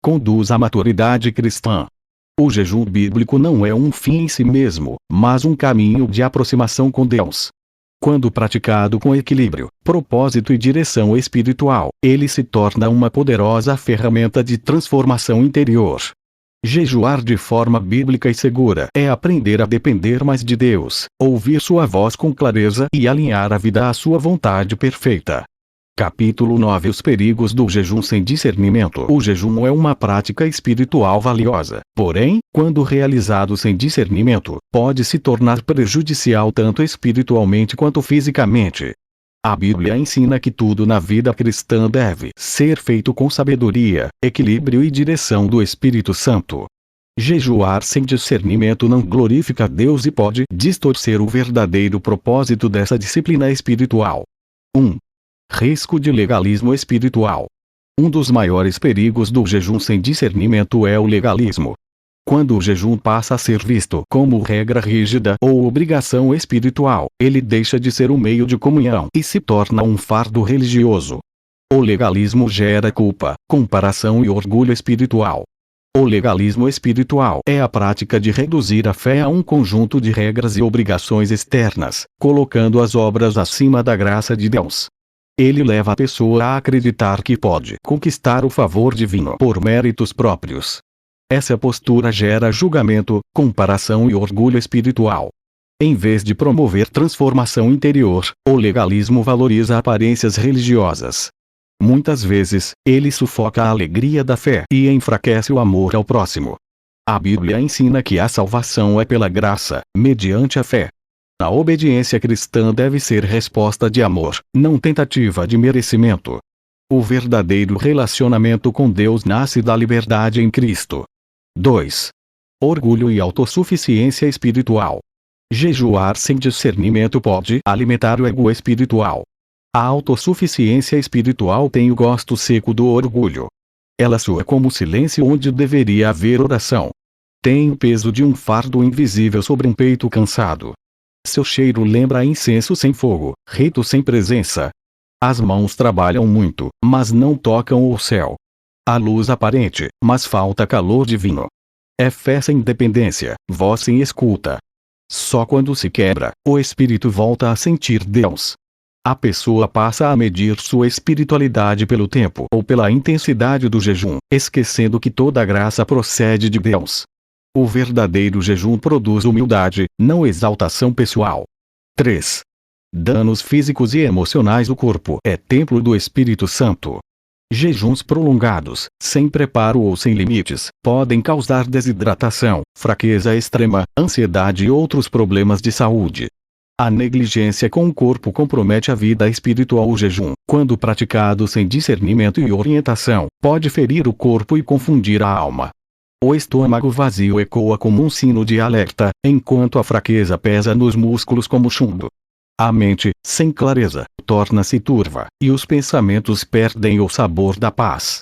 Conduz à maturidade cristã. O jejum bíblico não é um fim em si mesmo, mas um caminho de aproximação com Deus. Quando praticado com equilíbrio, propósito e direção espiritual, ele se torna uma poderosa ferramenta de transformação interior. Jejuar de forma bíblica e segura é aprender a depender mais de Deus, ouvir sua voz com clareza e alinhar a vida à sua vontade perfeita. Capítulo 9. Os perigos do jejum sem discernimento. O jejum é uma prática espiritual valiosa, porém, quando realizado sem discernimento, pode se tornar prejudicial tanto espiritualmente quanto fisicamente. A Bíblia ensina que tudo na vida cristã deve ser feito com sabedoria, equilíbrio e direção do Espírito Santo. Jejuar sem discernimento não glorifica a Deus e pode distorcer o verdadeiro propósito dessa disciplina espiritual. 1. Risco de legalismo espiritual. Um dos maiores perigos do jejum sem discernimento é o legalismo. Quando o jejum passa a ser visto como regra rígida ou obrigação espiritual, ele deixa de ser um meio de comunhão e se torna um fardo religioso. O legalismo gera culpa, comparação e orgulho espiritual. O legalismo espiritual é a prática de reduzir a fé a um conjunto de regras e obrigações externas, colocando as obras acima da graça de Deus. Ele leva a pessoa a acreditar que pode conquistar o favor divino por méritos próprios. Essa postura gera julgamento, comparação e orgulho espiritual. Em vez de promover transformação interior, o legalismo valoriza aparências religiosas. Muitas vezes, ele sufoca a alegria da fé e enfraquece o amor ao próximo. A Bíblia ensina que a salvação é pela graça, mediante a fé. A obediência cristã deve ser resposta de amor, não tentativa de merecimento. O verdadeiro relacionamento com Deus nasce da liberdade em Cristo. 2. Orgulho e autossuficiência espiritual. Jejuar sem discernimento pode alimentar o ego espiritual. A autossuficiência espiritual tem o gosto seco do orgulho. Ela soa como silêncio onde deveria haver oração. Tem o peso de um fardo invisível sobre um peito cansado. Seu cheiro lembra incenso sem fogo, rito sem presença. As mãos trabalham muito, mas não tocam o céu. A luz aparente, mas falta calor divino. É fé sem dependência, voz sem escuta. Só quando se quebra, o espírito volta a sentir Deus. A pessoa passa a medir sua espiritualidade pelo tempo ou pela intensidade do jejum, esquecendo que toda a graça procede de Deus. O verdadeiro jejum produz humildade, não exaltação pessoal. 3. Danos físicos e emocionais. O corpo é templo do Espírito Santo. Jejuns prolongados, sem preparo ou sem limites, podem causar desidratação, fraqueza extrema, ansiedade e outros problemas de saúde. A negligência com o corpo compromete a vida espiritual. O jejum, quando praticado sem discernimento e orientação, pode ferir o corpo e confundir a alma. O estômago vazio ecoa como um sino de alerta, enquanto a fraqueza pesa nos músculos como chumbo. A mente, sem clareza, torna-se turva, e os pensamentos perdem o sabor da paz.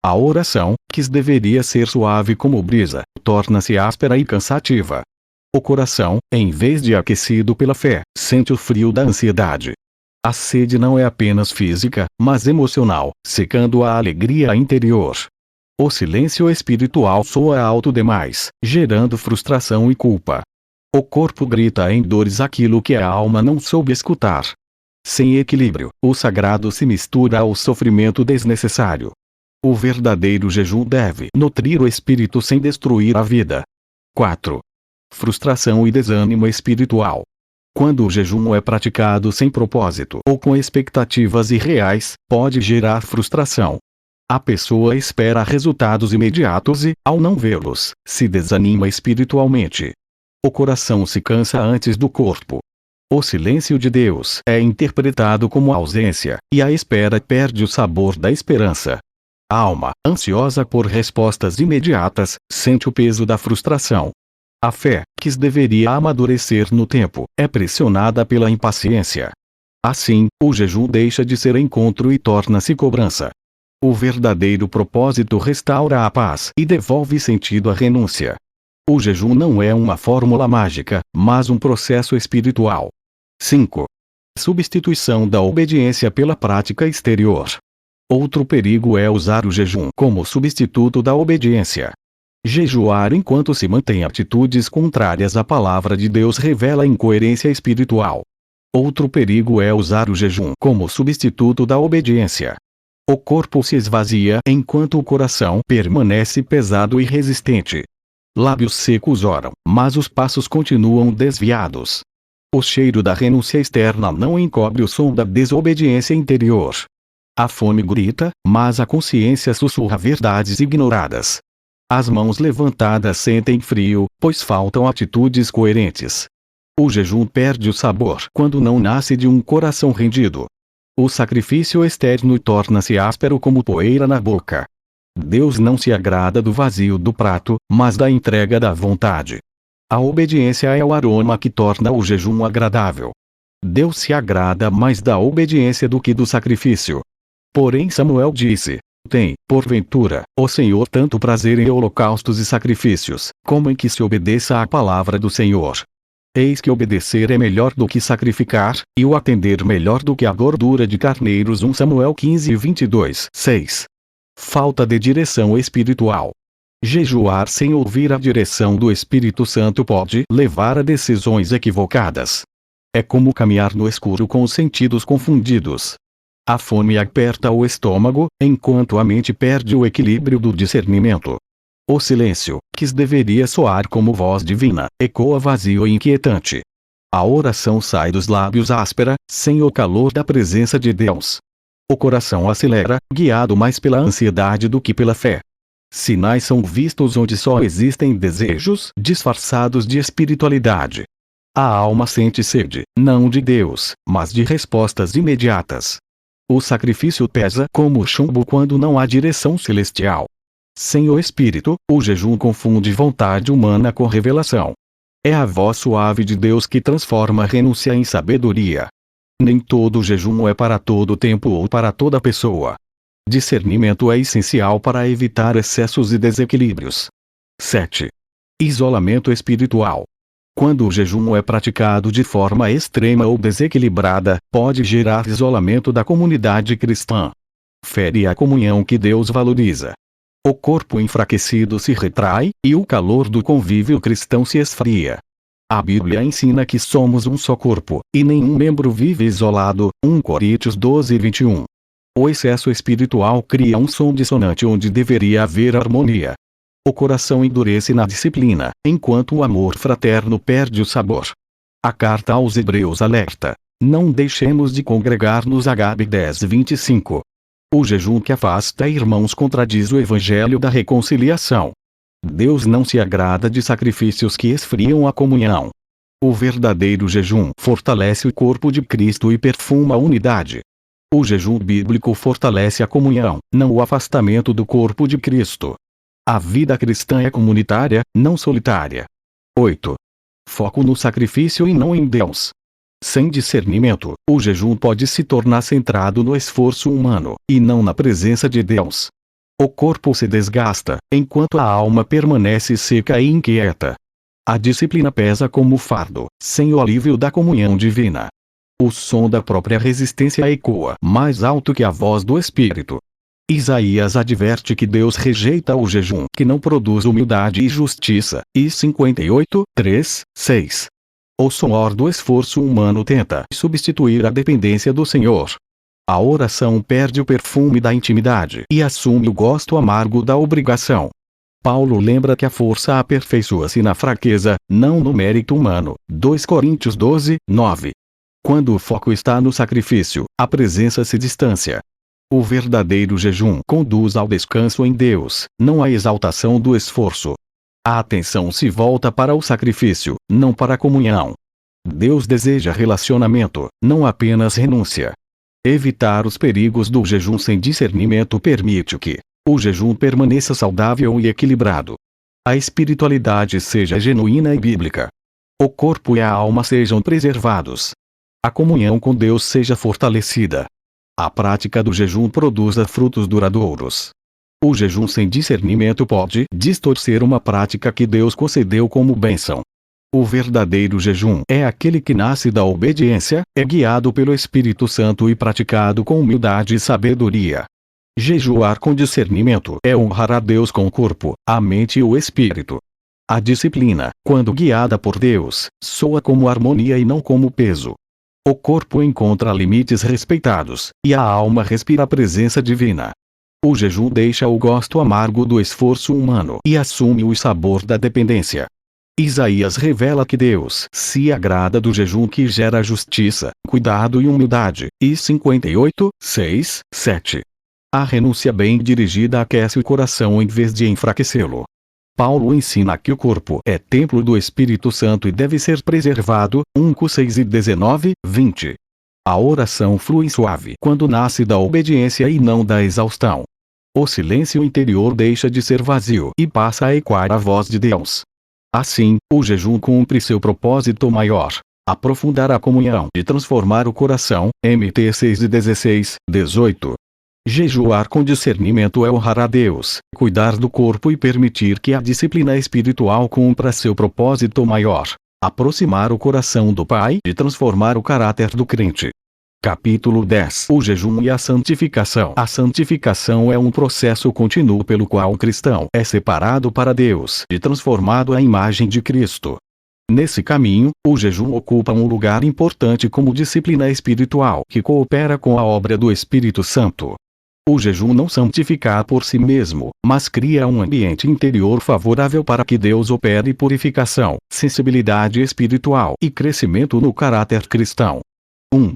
A oração, que deveria ser suave como brisa, torna-se áspera e cansativa. O coração, em vez de aquecido pela fé, sente o frio da ansiedade. A sede não é apenas física, mas emocional, secando a alegria interior. O silêncio espiritual soa alto demais, gerando frustração e culpa. O corpo grita em dores aquilo que a alma não soube escutar. Sem equilíbrio, o sagrado se mistura ao sofrimento desnecessário. O verdadeiro jejum deve nutrir o espírito sem destruir a vida. 4. Frustração e desânimo espiritual. Quando o jejum é praticado sem propósito ou com expectativas irreais, pode gerar frustração. A pessoa espera resultados imediatos e, ao não vê-los, se desanima espiritualmente. O coração se cansa antes do corpo. O silêncio de Deus é interpretado como ausência, e a espera perde o sabor da esperança. A alma, ansiosa por respostas imediatas, sente o peso da frustração. A fé, que deveria amadurecer no tempo, é pressionada pela impaciência. Assim, o jejum deixa de ser encontro e torna-se cobrança. O verdadeiro propósito restaura a paz e devolve sentido à renúncia. O jejum não é uma fórmula mágica, mas um processo espiritual. 5. Substituição da obediência pela prática exterior. Outro perigo é usar o jejum como substituto da obediência. Jejuar enquanto se mantém atitudes contrárias à palavra de Deus revela incoerência espiritual. Outro perigo é usar o jejum como substituto da obediência. O corpo se esvazia enquanto o coração permanece pesado e resistente. Lábios secos oram, mas os passos continuam desviados. O cheiro da renúncia externa não encobre o som da desobediência interior. A fome grita, mas a consciência sussurra verdades ignoradas. As mãos levantadas sentem frio, pois faltam atitudes coerentes. O jejum perde o sabor quando não nasce de um coração rendido. O sacrifício externo torna-se áspero como poeira na boca. Deus não se agrada do vazio do prato, mas da entrega da vontade. A obediência é o aroma que torna o jejum agradável. Deus se agrada mais da obediência do que do sacrifício. Porém Samuel disse: tem, porventura, o Senhor tanto prazer em holocaustos e sacrifícios, como em que se obedeça à palavra do Senhor. Eis que obedecer é melhor do que sacrificar, e o atender melhor do que a gordura de carneiros. 1 Samuel 15:22, 6. Falta de direção espiritual. Jejuar sem ouvir a direção do Espírito Santo pode levar a decisões equivocadas. É como caminhar no escuro com os sentidos confundidos. A fome aperta o estômago, enquanto a mente perde o equilíbrio do discernimento. O silêncio, que deveria soar como voz divina, ecoa vazio e inquietante. A oração sai dos lábios áspera, sem o calor da presença de Deus. O coração acelera, guiado mais pela ansiedade do que pela fé. Sinais são vistos onde só existem desejos disfarçados de espiritualidade. A alma sente sede, não de Deus, mas de respostas imediatas. O sacrifício pesa como chumbo quando não há direção celestial. Sem o Espírito, o jejum confunde vontade humana com revelação. É a voz suave de Deus que transforma a renúncia em sabedoria. Nem todo jejum é para todo tempo ou para toda pessoa. Discernimento é essencial para evitar excessos e desequilíbrios. 7. Isolamento espiritual. Quando o jejum é praticado de forma extrema ou desequilibrada, pode gerar isolamento da comunidade cristã. Fere a comunhão que Deus valoriza. O corpo enfraquecido se retrai, e o calor do convívio cristão se esfria. A Bíblia ensina que somos um só corpo, e nenhum membro vive isolado. 1 Coríntios 12:21. O excesso espiritual cria um som dissonante onde deveria haver harmonia. O coração endurece na disciplina, enquanto o amor fraterno perde o sabor. A carta aos Hebreus alerta: não deixemos de congregar-nos. H. 10:25. O jejum que afasta irmãos contradiz o evangelho da reconciliação. Deus não se agrada de sacrifícios que esfriam a comunhão. O verdadeiro jejum fortalece o corpo de Cristo e perfuma a unidade. O jejum bíblico fortalece a comunhão, não o afastamento do corpo de Cristo. A vida cristã é comunitária, não solitária. 8. Foco no sacrifício e não em Deus. Sem discernimento, o jejum pode se tornar centrado no esforço humano, e não na presença de Deus. O corpo se desgasta, enquanto a alma permanece seca e inquieta. A disciplina pesa como fardo, sem o alívio da comunhão divina. O som da própria resistência ecoa mais alto que a voz do Espírito. Isaías adverte que Deus rejeita o jejum que não produz humildade e justiça, e 58:3-6. O suor do esforço humano tenta substituir a dependência do Senhor. A oração perde o perfume da intimidade e assume o gosto amargo da obrigação. Paulo lembra que a força aperfeiçoa-se na fraqueza, não no mérito humano. 2 Coríntios 12:9. Quando o foco está no sacrifício, a presença se distancia. O verdadeiro jejum conduz ao descanso em Deus, não à exaltação do esforço. A atenção se volta para o sacrifício, não para a comunhão. Deus deseja relacionamento, não apenas renúncia. Evitar os perigos do jejum sem discernimento permite que o jejum permaneça saudável e equilibrado. A espiritualidade seja genuína e bíblica. O corpo e a alma sejam preservados. A comunhão com Deus seja fortalecida. A prática do jejum produza frutos duradouros. O jejum sem discernimento pode distorcer uma prática que Deus concedeu como bênção. O verdadeiro jejum é aquele que nasce da obediência, é guiado pelo Espírito Santo e praticado com humildade e sabedoria. Jejuar com discernimento é honrar a Deus com o corpo, a mente e o espírito. A disciplina, quando guiada por Deus, soa como harmonia e não como peso. O corpo encontra limites respeitados, e a alma respira a presença divina. O jejum deixa o gosto amargo do esforço humano e assume o sabor da dependência. Isaías revela que Deus se agrada do jejum que gera justiça, cuidado e humildade, e 58:6-7. A renúncia bem dirigida aquece o coração em vez de enfraquecê-lo. Paulo ensina que o corpo é templo do Espírito Santo e deve ser preservado, 1 Cor 6:19-20. A oração flui suave quando nasce da obediência e não da exaustão. O silêncio interior deixa de ser vazio e passa a ecoar a voz de Deus. Assim, o jejum cumpre seu propósito maior: aprofundar a comunhão e transformar o coração. Mt 6:16-18. Jejuar com discernimento é honrar a Deus, cuidar do corpo e permitir que a disciplina espiritual cumpra seu propósito maior: aproximar o coração do Pai e transformar o caráter do crente. Capítulo 10. O jejum e a santificação. A santificação é um processo contínuo pelo qual o cristão é separado para Deus e transformado à imagem de Cristo. Nesse caminho, o jejum ocupa um lugar importante como disciplina espiritual que coopera com a obra do Espírito Santo. O jejum não santifica por si mesmo, mas cria um ambiente interior favorável para que Deus opere purificação, sensibilidade espiritual e crescimento no caráter cristão. 1.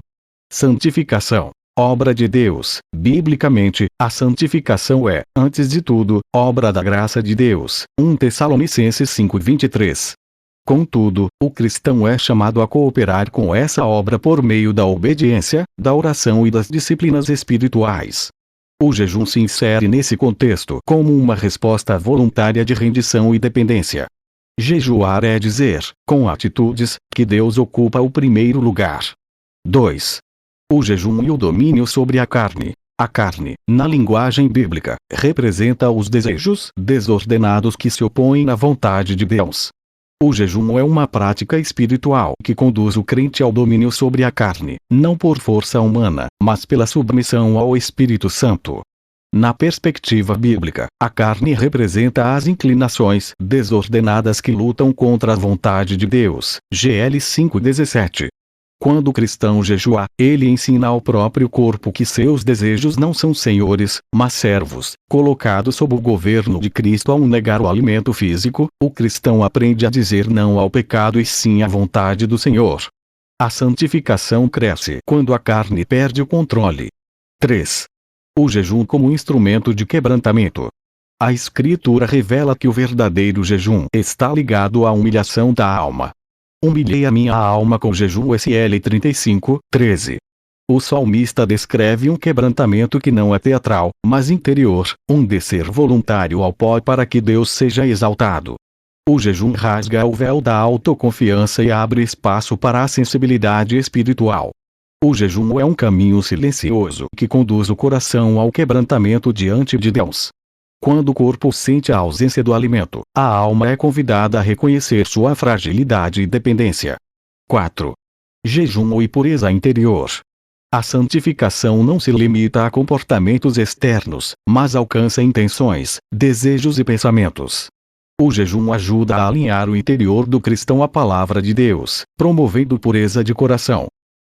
Santificação. Obra de Deus. Biblicamente, a santificação é, antes de tudo, obra da graça de Deus. 1 Tessalonicenses 5:23. Contudo, o cristão é chamado a cooperar com essa obra por meio da obediência, da oração e das disciplinas espirituais. O jejum se insere nesse contexto como uma resposta voluntária de rendição e dependência. Jejuar é dizer, com atitudes, que Deus ocupa o primeiro lugar. 2. O jejum e o domínio sobre a carne. A carne, na linguagem bíblica, representa os desejos desordenados que se opõem à vontade de Deus. O jejum é uma prática espiritual que conduz o crente ao domínio sobre a carne, não por força humana, mas pela submissão ao Espírito Santo. Na perspectiva bíblica, a carne representa as inclinações desordenadas que lutam contra a vontade de Deus. GL 5:17. Quando o cristão jejua, ele ensina ao próprio corpo que seus desejos não são senhores, mas servos, colocados sob o governo de Cristo. Ao negar o alimento físico, o cristão aprende a dizer não ao pecado e sim à vontade do Senhor. A santificação cresce quando a carne perde o controle. 3. O jejum como instrumento de quebrantamento. A Escritura revela que o verdadeiro jejum está ligado à humilhação da alma. Humilhei a minha alma com jejum. SL 35:13. O salmista descreve um quebrantamento que não é teatral, mas interior, um descer voluntário ao pó para que Deus seja exaltado. O jejum rasga o véu da autoconfiança e abre espaço para a sensibilidade espiritual. O jejum é um caminho silencioso que conduz o coração ao quebrantamento diante de Deus. Quando o corpo sente a ausência do alimento, a alma é convidada a reconhecer sua fragilidade e dependência. 4. Jejum e pureza interior. A santificação não se limita a comportamentos externos, mas alcança intenções, desejos e pensamentos. O jejum ajuda a alinhar o interior do cristão à palavra de Deus, promovendo pureza de coração.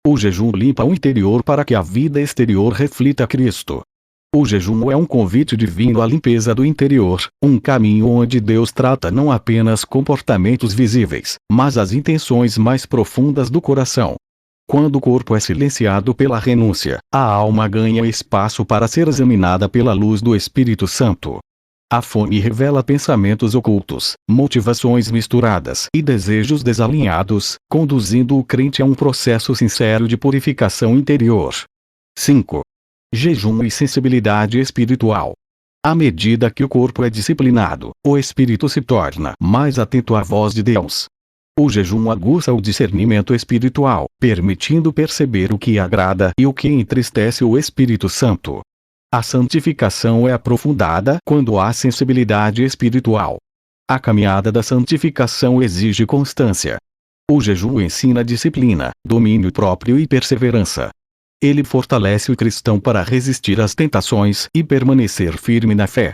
O jejum limpa o interior para que a vida exterior reflita Cristo. O jejum é um convite divino à limpeza do interior, um caminho onde Deus trata não apenas comportamentos visíveis, mas as intenções mais profundas do coração. Quando o corpo é silenciado pela renúncia, a alma ganha espaço para ser examinada pela luz do Espírito Santo. A fome revela pensamentos ocultos, motivações misturadas e desejos desalinhados, conduzindo o crente a um processo sincero de purificação interior. 5. Jejum e sensibilidade espiritual. À medida que o corpo é disciplinado, o espírito se torna mais atento à voz de Deus. O jejum aguça o discernimento espiritual, permitindo perceber o que agrada e o que entristece o Espírito Santo. A santificação é aprofundada quando há sensibilidade espiritual. A caminhada da santificação exige constância. O jejum ensina disciplina, domínio próprio e perseverança. Ele fortalece o cristão para resistir às tentações e permanecer firme na fé.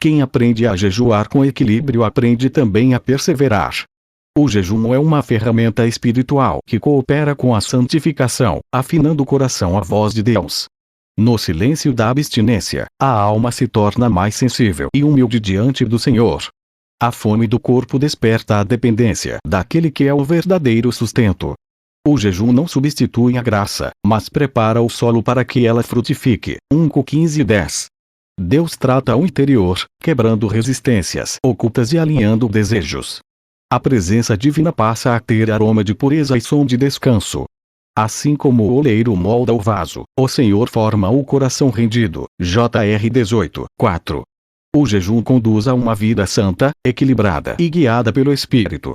Quem aprende a jejuar com equilíbrio aprende também a perseverar. O jejum é uma ferramenta espiritual que coopera com a santificação, afinando o coração à voz de Deus. No silêncio da abstinência, a alma se torna mais sensível e humilde diante do Senhor. A fome do corpo desperta a dependência daquele que é o verdadeiro sustento. O jejum não substitui a graça, mas prepara o solo para que ela frutifique. 1:15-10. Deus trata o interior, quebrando resistências ocultas e alinhando desejos. A presença divina passa a ter aroma de pureza e som de descanso. Assim como o oleiro molda o vaso, o Senhor forma o coração rendido. JR 18:4. O jejum conduz a uma vida santa, equilibrada e guiada pelo Espírito.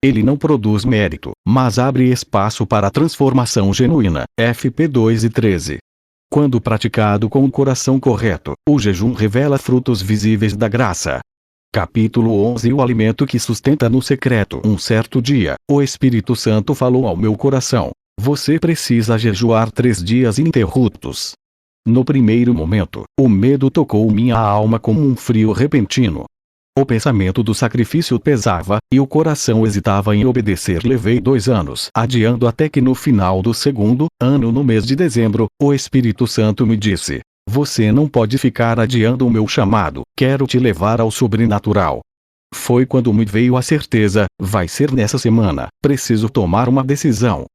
Ele não produz mérito, mas abre espaço para a transformação genuína. FP 2:13. Quando praticado com o coração correto, o jejum revela frutos visíveis da graça. Capítulo 11. O alimento que sustenta no secreto. Um certo dia, o Espírito Santo falou ao meu coração: você precisa jejuar 3 dias ininterruptos. No primeiro momento, o medo tocou minha alma como um frio repentino. O pensamento do sacrifício pesava, e o coração hesitava em obedecer. Levei 2 anos adiando até que no final do segundo ano, no mês de dezembro, o Espírito Santo me disse: você não pode ficar adiando o meu chamado, quero te levar ao sobrenatural. Foi quando me veio a certeza: vai ser nessa semana, preciso tomar uma decisão.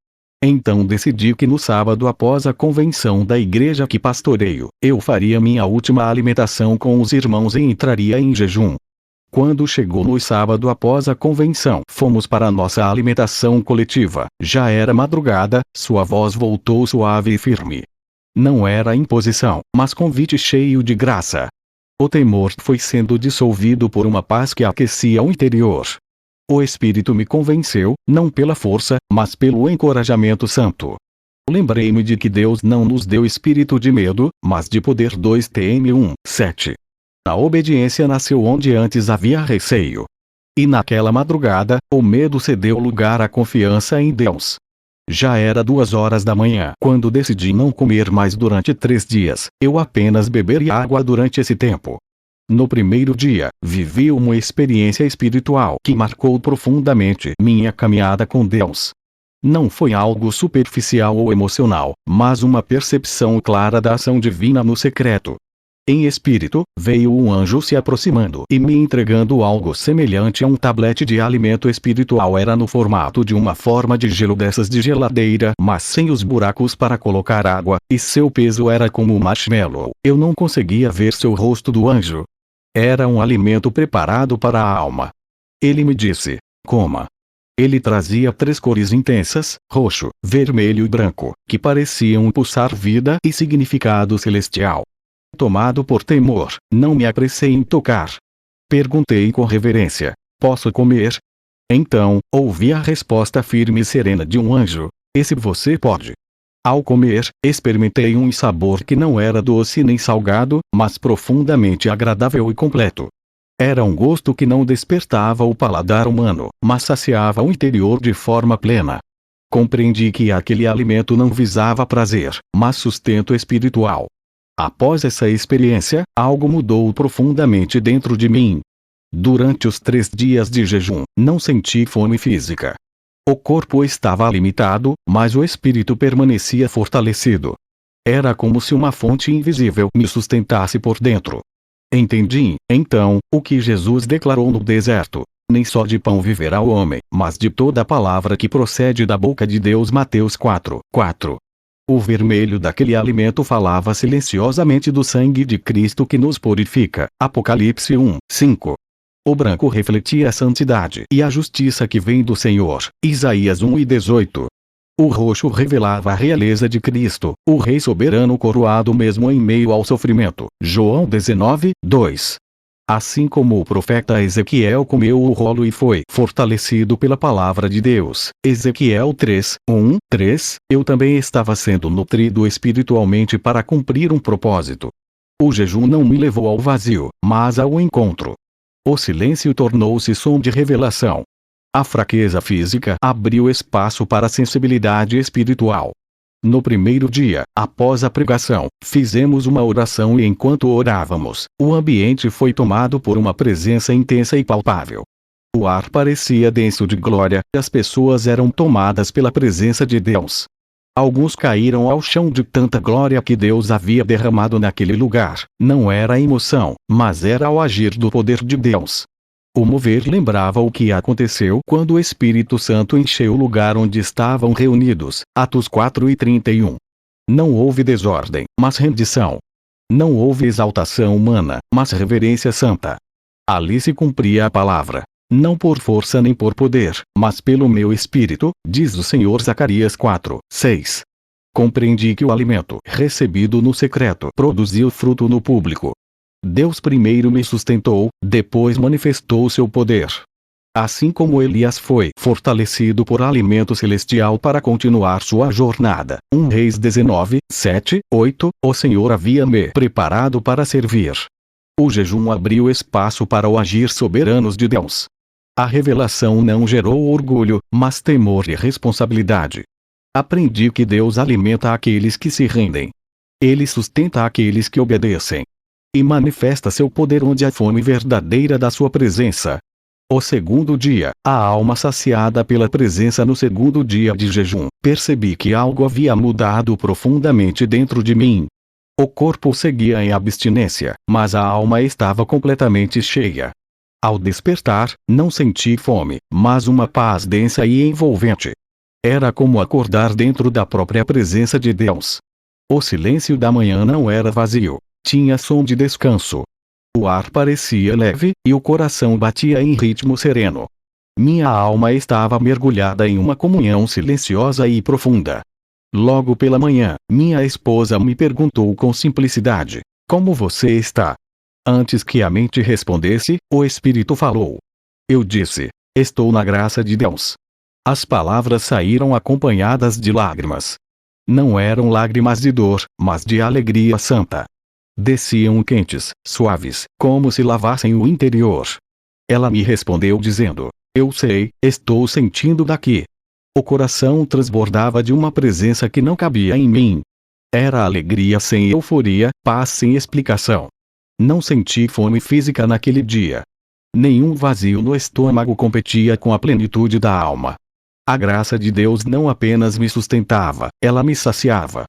Então decidi que no sábado após a convenção da igreja que pastoreio, eu faria minha última alimentação com os irmãos e entraria em jejum. Quando chegou no sábado após a convenção, fomos para nossa alimentação coletiva. Já era madrugada, sua voz voltou suave e firme. Não era imposição, mas convite cheio de graça. O temor foi sendo dissolvido por uma paz que aquecia o interior. O Espírito me convenceu, não pela força, mas pelo encorajamento santo. Lembrei-me de que Deus não nos deu espírito de medo, mas de poder. 2 Tim 1:7. A obediência nasceu onde antes havia receio. E naquela madrugada, o medo cedeu lugar à confiança em Deus. Já era 2 horas da manhã quando decidi não comer mais durante 3 dias, eu apenas beberia água durante esse tempo. No primeiro dia, vivi uma experiência espiritual que marcou profundamente minha caminhada com Deus. Não foi algo superficial ou emocional, mas uma percepção clara da ação divina no secreto. Em espírito, veio um anjo se aproximando e me entregando algo semelhante a um tablete de alimento espiritual. Era no formato de uma forma de gelo dessas de geladeira, mas sem os buracos para colocar água, e seu peso era como um marshmallow. Eu não conseguia ver seu rosto do anjo. Era um alimento preparado para a alma. Ele me disse: coma. Ele trazia 3 cores intensas, roxo, vermelho e branco, que pareciam pulsar vida e significado celestial. Tomado por temor, não me apressei em tocar. Perguntei com reverência: posso comer? Então, ouvi a resposta firme e serena de um anjo: esse você pode. Ao comer, experimentei um sabor que não era doce nem salgado, mas profundamente agradável e completo. Era um gosto que não despertava o paladar humano, mas saciava o interior de forma plena. Compreendi que aquele alimento não visava prazer, mas sustento espiritual. Após essa experiência, algo mudou profundamente dentro de mim. Durante os 3 dias de jejum, não senti fome física. O corpo estava limitado, mas o espírito permanecia fortalecido. Era como se uma fonte invisível me sustentasse por dentro. Entendi, então, o que Jesus declarou no deserto: nem só de pão viverá o homem, mas de toda a palavra que procede da boca de Deus. Mateus 4:4. O vermelho daquele alimento falava silenciosamente do sangue de Cristo que nos purifica. Apocalipse 1:5. O branco refletia a santidade e a justiça que vem do Senhor. Isaías 1:18. O roxo revelava a realeza de Cristo, o Rei soberano coroado mesmo em meio ao sofrimento. João 19:2. Assim como o profeta Ezequiel comeu o rolo e foi fortalecido pela palavra de Deus. Ezequiel 3:1-3. Eu também estava sendo nutrido espiritualmente para cumprir um propósito. O jejum não me levou ao vazio, mas ao encontro. O silêncio tornou-se som de revelação. A fraqueza física abriu espaço para a sensibilidade espiritual. No primeiro dia, após a pregação, fizemos uma oração e enquanto orávamos, o ambiente foi tomado por uma presença intensa e palpável. O ar parecia denso de glória, e as pessoas eram tomadas pela presença de Deus. Alguns caíram ao chão de tanta glória que Deus havia derramado naquele lugar. Não era emoção, mas era o agir do poder de Deus. O mover lembrava o que aconteceu quando o Espírito Santo encheu o lugar onde estavam reunidos. Atos 4:31. Não houve desordem, mas rendição. Não houve exaltação humana, mas reverência santa. Ali se cumpria a palavra. Não por força nem por poder, mas pelo meu espírito, diz o Senhor. Zacarias 4:6. Compreendi que o alimento recebido no secreto produziu fruto no público. Deus primeiro me sustentou, depois manifestou seu poder. Assim como Elias foi fortalecido por alimento celestial para continuar sua jornada. 1 Reis 19:7-8. O Senhor havia me preparado para servir. O jejum abriu espaço para o agir soberanos de Deus. A revelação não gerou orgulho, mas temor e responsabilidade. Aprendi que Deus alimenta aqueles que se rendem. Ele sustenta aqueles que obedecem. E manifesta seu poder onde há fome verdadeira da sua presença. O segundo dia, a alma saciada pela presença. No segundo dia de jejum, percebi que algo havia mudado profundamente dentro de mim. O corpo seguia em abstinência, mas a alma estava completamente cheia. Ao despertar, não senti fome, mas uma paz densa e envolvente. Era como acordar dentro da própria presença de Deus. O silêncio da manhã não era vazio. Tinha som de descanso. O ar parecia leve, e o coração batia em ritmo sereno. Minha alma estava mergulhada em uma comunhão silenciosa e profunda. Logo pela manhã, minha esposa me perguntou com simplicidade: como você está? Antes que a mente respondesse, o Espírito falou. Eu disse: estou na graça de Deus. As palavras saíram acompanhadas de lágrimas. Não eram lágrimas de dor, mas de alegria santa. Desciam quentes, suaves, como se lavassem o interior. Ela me respondeu dizendo: eu sei, estou sentindo daqui. O coração transbordava de uma presença que não cabia em mim. Era alegria sem euforia, paz sem explicação. Não senti fome física naquele dia. Nenhum vazio no estômago competia com a plenitude da alma. A graça de Deus não apenas me sustentava, ela me saciava.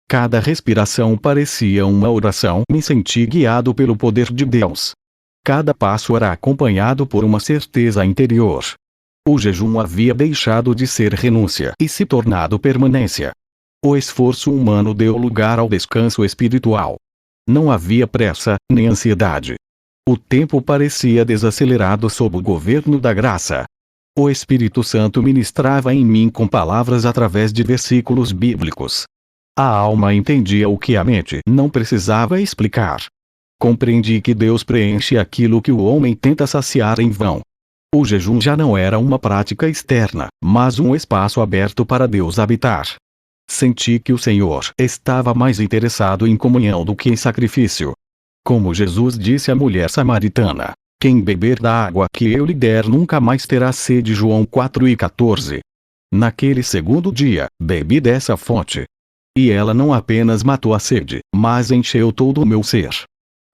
Cada respiração parecia uma oração. Me senti guiado pelo poder de Deus. Cada passo era acompanhado por uma certeza interior. O jejum havia deixado de ser renúncia e se tornado permanência. O esforço humano deu lugar ao descanso espiritual. Não havia pressa, nem ansiedade. O tempo parecia desacelerado sob o governo da graça. O Espírito Santo ministrava em mim com palavras através de versículos bíblicos. A alma entendia o que a mente não precisava explicar. Compreendi que Deus preenche aquilo que o homem tenta saciar em vão. O jejum já não era uma prática externa, mas um espaço aberto para Deus habitar. Senti que o Senhor estava mais interessado em comunhão do que em sacrifício. Como Jesus disse à mulher samaritana: quem beber da água que eu lhe der nunca mais terá sede. João 4:14. Naquele segundo dia, bebi dessa fonte. E ela não apenas matou a sede, mas encheu todo o meu ser.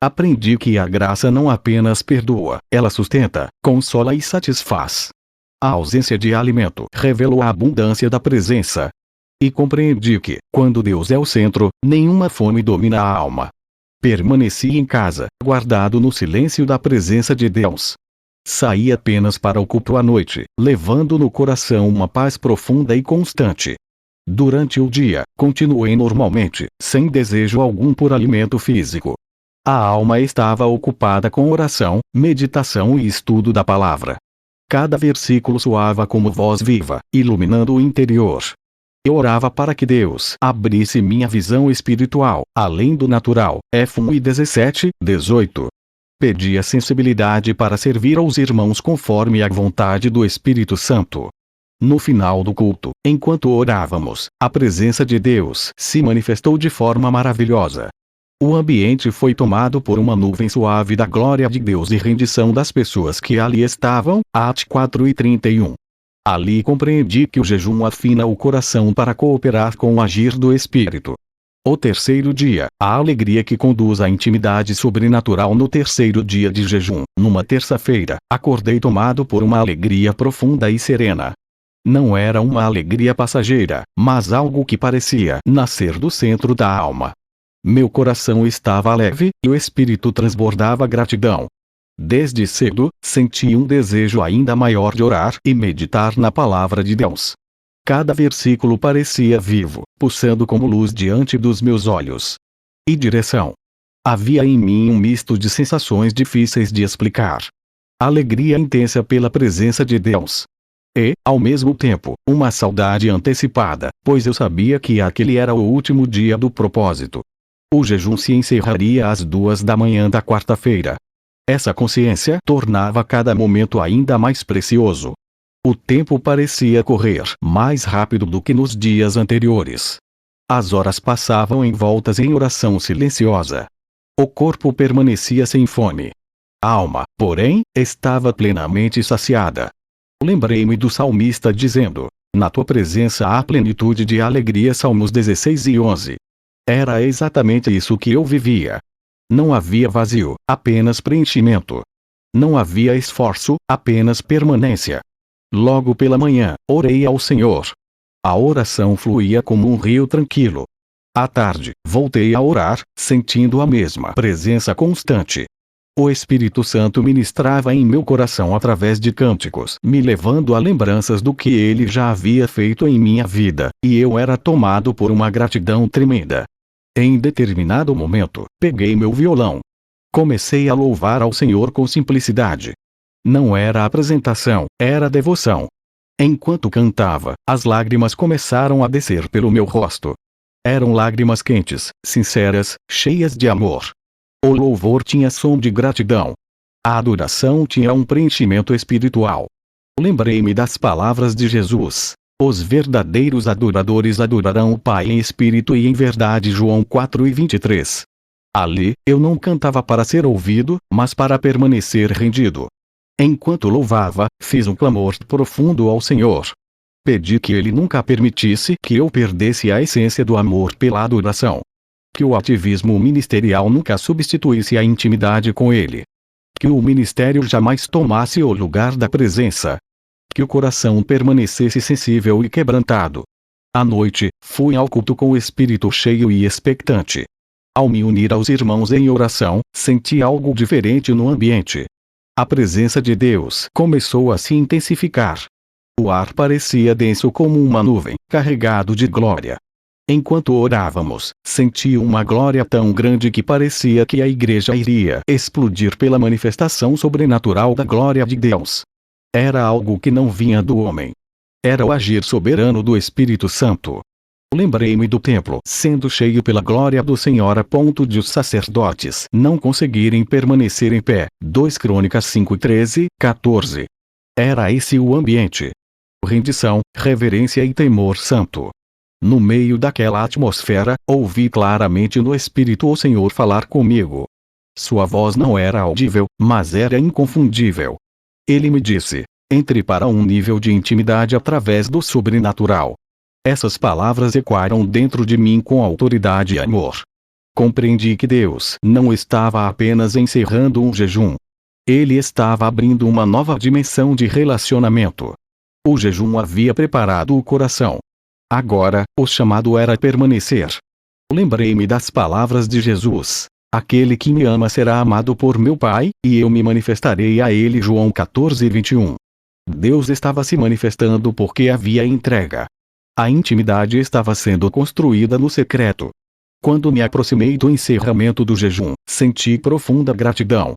Aprendi que a graça não apenas perdoa, ela sustenta, consola e satisfaz. A ausência de alimento revelou a abundância da presença. E compreendi que, quando Deus é o centro, nenhuma fome domina a alma. Permaneci em casa, guardado no silêncio da presença de Deus. Saí apenas para o culto à noite, levando no coração uma paz profunda e constante. Durante o dia, continuei normalmente, sem desejo algum por alimento físico. A alma estava ocupada com oração, meditação e estudo da palavra. Cada versículo soava como voz viva, iluminando o interior. Eu orava para que Deus abrisse minha visão espiritual, além do natural. F1 e 17:18. Pedia sensibilidade para servir aos irmãos conforme a vontade do Espírito Santo. No final do culto, enquanto orávamos, a presença de Deus se manifestou de forma maravilhosa. O ambiente foi tomado por uma nuvem suave da glória de Deus e rendição das pessoas que ali estavam. Atos 4:31. Ali compreendi que o jejum afina o coração para cooperar com o agir do Espírito. O terceiro dia, a alegria que conduz à intimidade sobrenatural. No terceiro dia de jejum, numa terça-feira, acordei tomado por uma alegria profunda e serena. Não era uma alegria passageira, mas algo que parecia nascer do centro da alma. Meu coração estava leve, e o espírito transbordava gratidão. Desde cedo, senti um desejo ainda maior de orar e meditar na palavra de Deus. Cada versículo parecia vivo, pulsando como luz diante dos meus olhos. E direção. Havia em mim um misto de sensações difíceis de explicar. Alegria intensa pela presença de Deus. E, ao mesmo tempo, uma saudade antecipada, pois eu sabia que aquele era o último dia do propósito. O jejum se encerraria às 2 da manhã da quarta-feira. Essa consciência tornava cada momento ainda mais precioso. O tempo parecia correr mais rápido do que nos dias anteriores. As horas passavam envoltas em oração silenciosa. O corpo permanecia sem fome. A alma, porém, estava plenamente saciada. Lembrei-me do salmista dizendo: na tua presença há plenitude de alegria. Salmos 16:11. Era exatamente isso que eu vivia. Não havia vazio, apenas preenchimento. Não havia esforço, apenas permanência. Logo pela manhã, orei ao Senhor. A oração fluía como um rio tranquilo. À tarde, voltei a orar, sentindo a mesma presença constante. O Espírito Santo ministrava em meu coração através de cânticos, me levando a lembranças do que ele já havia feito em minha vida, e eu era tomado por uma gratidão tremenda. Em determinado momento, peguei meu violão. Comecei a louvar ao Senhor com simplicidade. Não era apresentação, era devoção. Enquanto cantava, as lágrimas começaram a descer pelo meu rosto. Eram lágrimas quentes, sinceras, cheias de amor. O louvor tinha som de gratidão. A adoração tinha um preenchimento espiritual. Lembrei-me das palavras de Jesus. Os verdadeiros adoradores adorarão o Pai em espírito e em verdade. João 4:23. Ali, eu não cantava para ser ouvido, mas para permanecer rendido. Enquanto louvava, fiz um clamor profundo ao Senhor. Pedi que Ele nunca permitisse que eu perdesse a essência do amor pela adoração. Que o ativismo ministerial nunca substituísse a intimidade com Ele. Que o ministério jamais tomasse o lugar da presença. Que o coração permanecesse sensível e quebrantado. À noite, fui ao culto com o espírito cheio e expectante. Ao me unir aos irmãos em oração, senti algo diferente no ambiente. A presença de Deus começou a se intensificar. O ar parecia denso como uma nuvem, carregado de glória. Enquanto orávamos, senti uma glória tão grande que parecia que a igreja iria explodir pela manifestação sobrenatural da glória de Deus. Era algo que não vinha do homem. Era o agir soberano do Espírito Santo. Lembrei-me do templo sendo cheio pela glória do Senhor a ponto de os sacerdotes não conseguirem permanecer em pé. 2 Crônicas 5:13-14. Era esse o ambiente. Rendição, reverência e temor santo. No meio daquela atmosfera, ouvi claramente no Espírito o Senhor falar comigo. Sua voz não era audível, mas era inconfundível. Ele me disse: entre para um nível de intimidade através do sobrenatural. Essas palavras ecoaram dentro de mim com autoridade e amor. Compreendi que Deus não estava apenas encerrando um jejum. Ele estava abrindo uma nova dimensão de relacionamento. O jejum havia preparado o coração. Agora, o chamado era permanecer. Lembrei-me das palavras de Jesus: aquele que me ama será amado por meu Pai, e eu me manifestarei a ele. João 14:21. Deus estava se manifestando porque havia entrega. A intimidade estava sendo construída no secreto. Quando me aproximei do encerramento do jejum, senti profunda gratidão.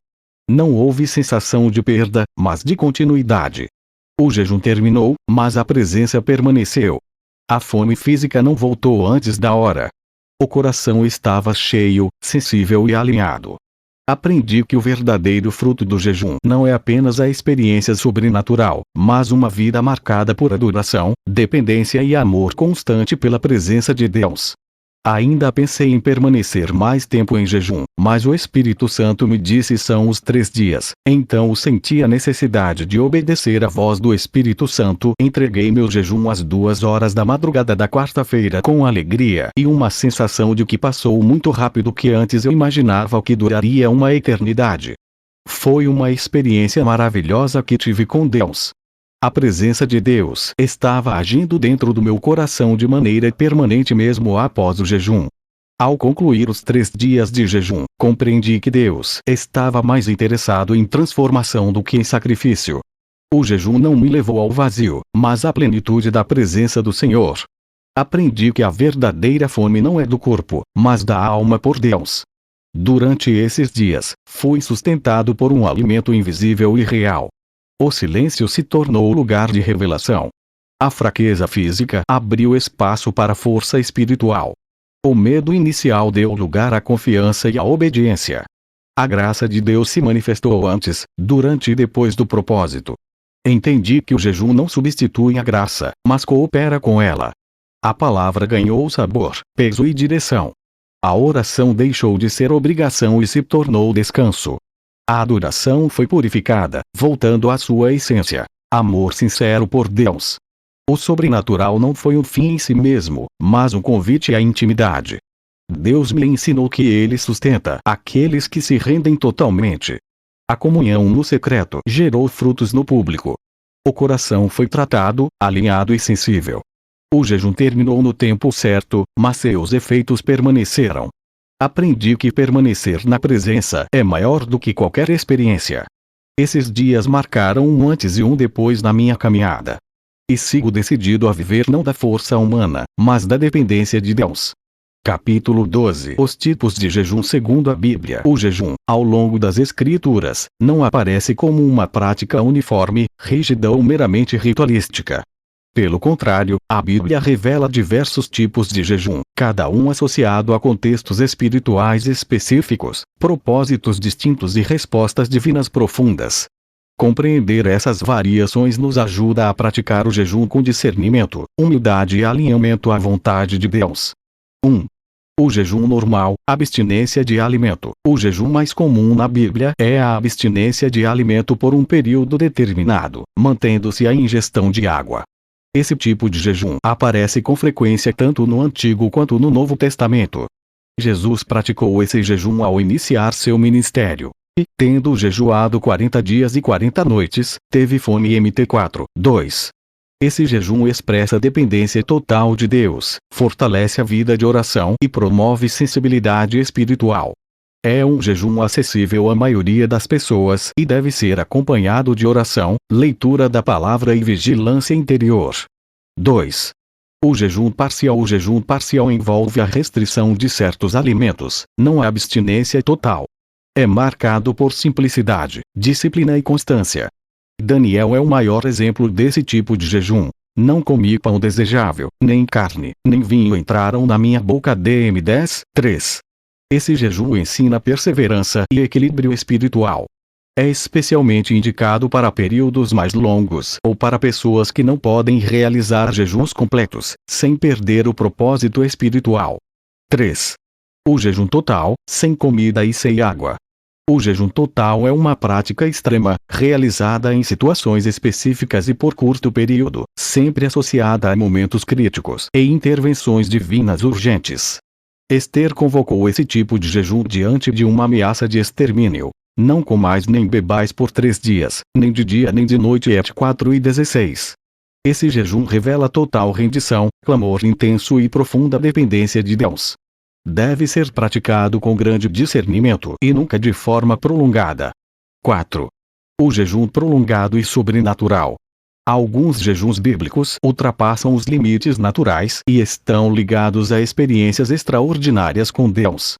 Não houve sensação de perda, mas de continuidade. O jejum terminou, mas a presença permaneceu. A fome física não voltou antes da hora. O coração estava cheio, sensível e alinhado. Aprendi que o verdadeiro fruto do jejum não é apenas a experiência sobrenatural, mas uma vida marcada por adoração, dependência e amor constante pela presença de Deus. Ainda pensei em permanecer mais tempo em jejum, mas o Espírito Santo me disse: são os 3 dias. Então senti a necessidade de obedecer à voz do Espírito Santo. Entreguei meu jejum às 2 horas da madrugada da quarta-feira com alegria e uma sensação de que passou muito rápido, que antes eu imaginava que duraria uma eternidade. Foi uma experiência maravilhosa que tive com Deus. A presença de Deus estava agindo dentro do meu coração de maneira permanente mesmo após o jejum. Ao concluir os 3 dias de jejum, compreendi que Deus estava mais interessado em transformação do que em sacrifício. O jejum não me levou ao vazio, mas à plenitude da presença do Senhor. Aprendi que a verdadeira fome não é do corpo, mas da alma por Deus. Durante esses dias, fui sustentado por um alimento invisível e real. O silêncio se tornou lugar de revelação. A fraqueza física abriu espaço para a força espiritual. O medo inicial deu lugar à confiança e à obediência. A graça de Deus se manifestou antes, durante e depois do propósito. Entendi que o jejum não substitui a graça, mas coopera com ela. A palavra ganhou sabor, peso e direção. A oração deixou de ser obrigação e se tornou descanso. A adoração foi purificada, voltando à sua essência: amor sincero por Deus. O sobrenatural não foi um fim em si mesmo, mas um convite à intimidade. Deus me ensinou que Ele sustenta aqueles que se rendem totalmente. A comunhão no secreto gerou frutos no público. O coração foi tratado, alinhado e sensível. O jejum terminou no tempo certo, mas seus efeitos permaneceram. Aprendi que permanecer na presença é maior do que qualquer experiência. Esses dias marcaram um antes e um depois na minha caminhada. E sigo decidido a viver não da força humana, mas da dependência de Deus. Capítulo 12. Os tipos de jejum segundo a Bíblia. O jejum, ao longo das Escrituras, não aparece como uma prática uniforme, rígida ou meramente ritualística. Pelo contrário, a Bíblia revela diversos tipos de jejum, cada um associado a contextos espirituais específicos, propósitos distintos e respostas divinas profundas. Compreender essas variações nos ajuda a praticar o jejum com discernimento, humildade e alinhamento à vontade de Deus. 1. O jejum normal, abstinência de alimento. O jejum mais comum na Bíblia é a abstinência de alimento por um período determinado, mantendo-se a ingestão de água. Esse tipo de jejum aparece com frequência tanto no Antigo quanto no Novo Testamento. Jesus praticou esse jejum ao iniciar seu ministério. E, tendo jejuado 40 dias e 40 noites, teve fome. Mt 4, 2. Esse jejum expressa dependência total de Deus, fortalece a vida de oração e promove sensibilidade espiritual. É um jejum acessível à maioria das pessoas e deve ser acompanhado de oração, leitura da palavra e vigilância interior. 2. O jejum parcial. O jejum parcial envolve a restrição de certos alimentos, não a abstinência total. É marcado por simplicidade, disciplina e constância. Daniel é o maior exemplo desse tipo de jejum. Não comi pão desejável, nem carne, nem vinho entraram na minha boca. DM 10, 3. Esse jejum ensina perseverança e equilíbrio espiritual. É especialmente indicado para períodos mais longos ou para pessoas que não podem realizar jejuns completos, sem perder o propósito espiritual. 3. O jejum total, sem comida e sem água. O jejum total é uma prática extrema, realizada em situações específicas e por curto período, sempre associada a momentos críticos e intervenções divinas urgentes. Esther convocou esse tipo de jejum diante de uma ameaça de extermínio. Não comais nem bebais por 3 dias, nem de dia nem de noite. Et 4 e 16. Esse jejum revela total rendição, clamor intenso e profunda dependência de Deus. Deve ser praticado com grande discernimento e nunca de forma prolongada. 4. O jejum prolongado e sobrenatural. Alguns jejuns bíblicos ultrapassam os limites naturais e estão ligados a experiências extraordinárias com Deus.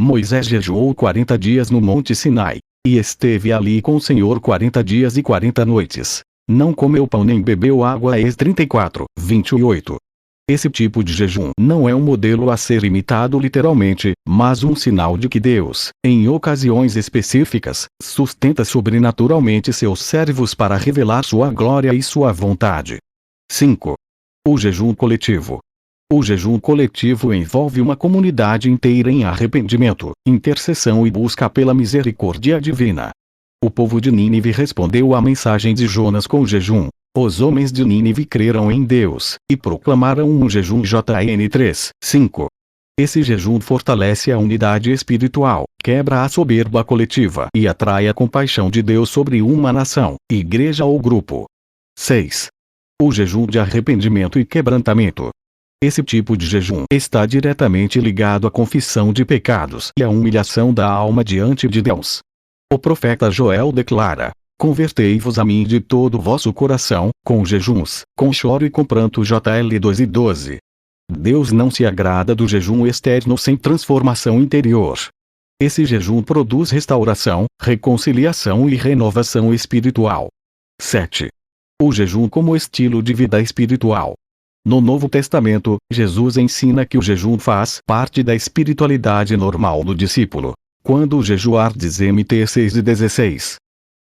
Moisés jejuou 40 dias no Monte Sinai, e esteve ali com o Senhor 40 dias e 40 noites. Não comeu pão nem bebeu água. Êxodo 34, 28. Esse tipo de jejum não é um modelo a ser imitado literalmente, mas um sinal de que Deus, em ocasiões específicas, sustenta sobrenaturalmente seus servos para revelar sua glória e sua vontade. 5. O jejum coletivo. O jejum coletivo envolve uma comunidade inteira em arrependimento, intercessão e busca pela misericórdia divina. O povo de Nínive respondeu à mensagem de Jonas com jejum. Os homens de Nínive creram em Deus, e proclamaram um jejum. JN 3, 5. Esse jejum fortalece a unidade espiritual, quebra a soberba coletiva e atrai a compaixão de Deus sobre uma nação, igreja ou grupo. 6. O jejum de arrependimento e quebrantamento. Esse tipo de jejum está diretamente ligado à confissão de pecados e à humilhação da alma diante de Deus. O profeta Joel declara: convertei-vos a mim de todo o vosso coração, com jejuns, com choro e com pranto. JL 2 e 12. Deus não se agrada do jejum externo sem transformação interior. Esse jejum produz restauração, reconciliação e renovação espiritual. 7. O jejum como estilo de vida espiritual. No Novo Testamento, Jesus ensina que o jejum faz parte da espiritualidade normal do discípulo. Quando jejuar, diz Mt 6 e 16.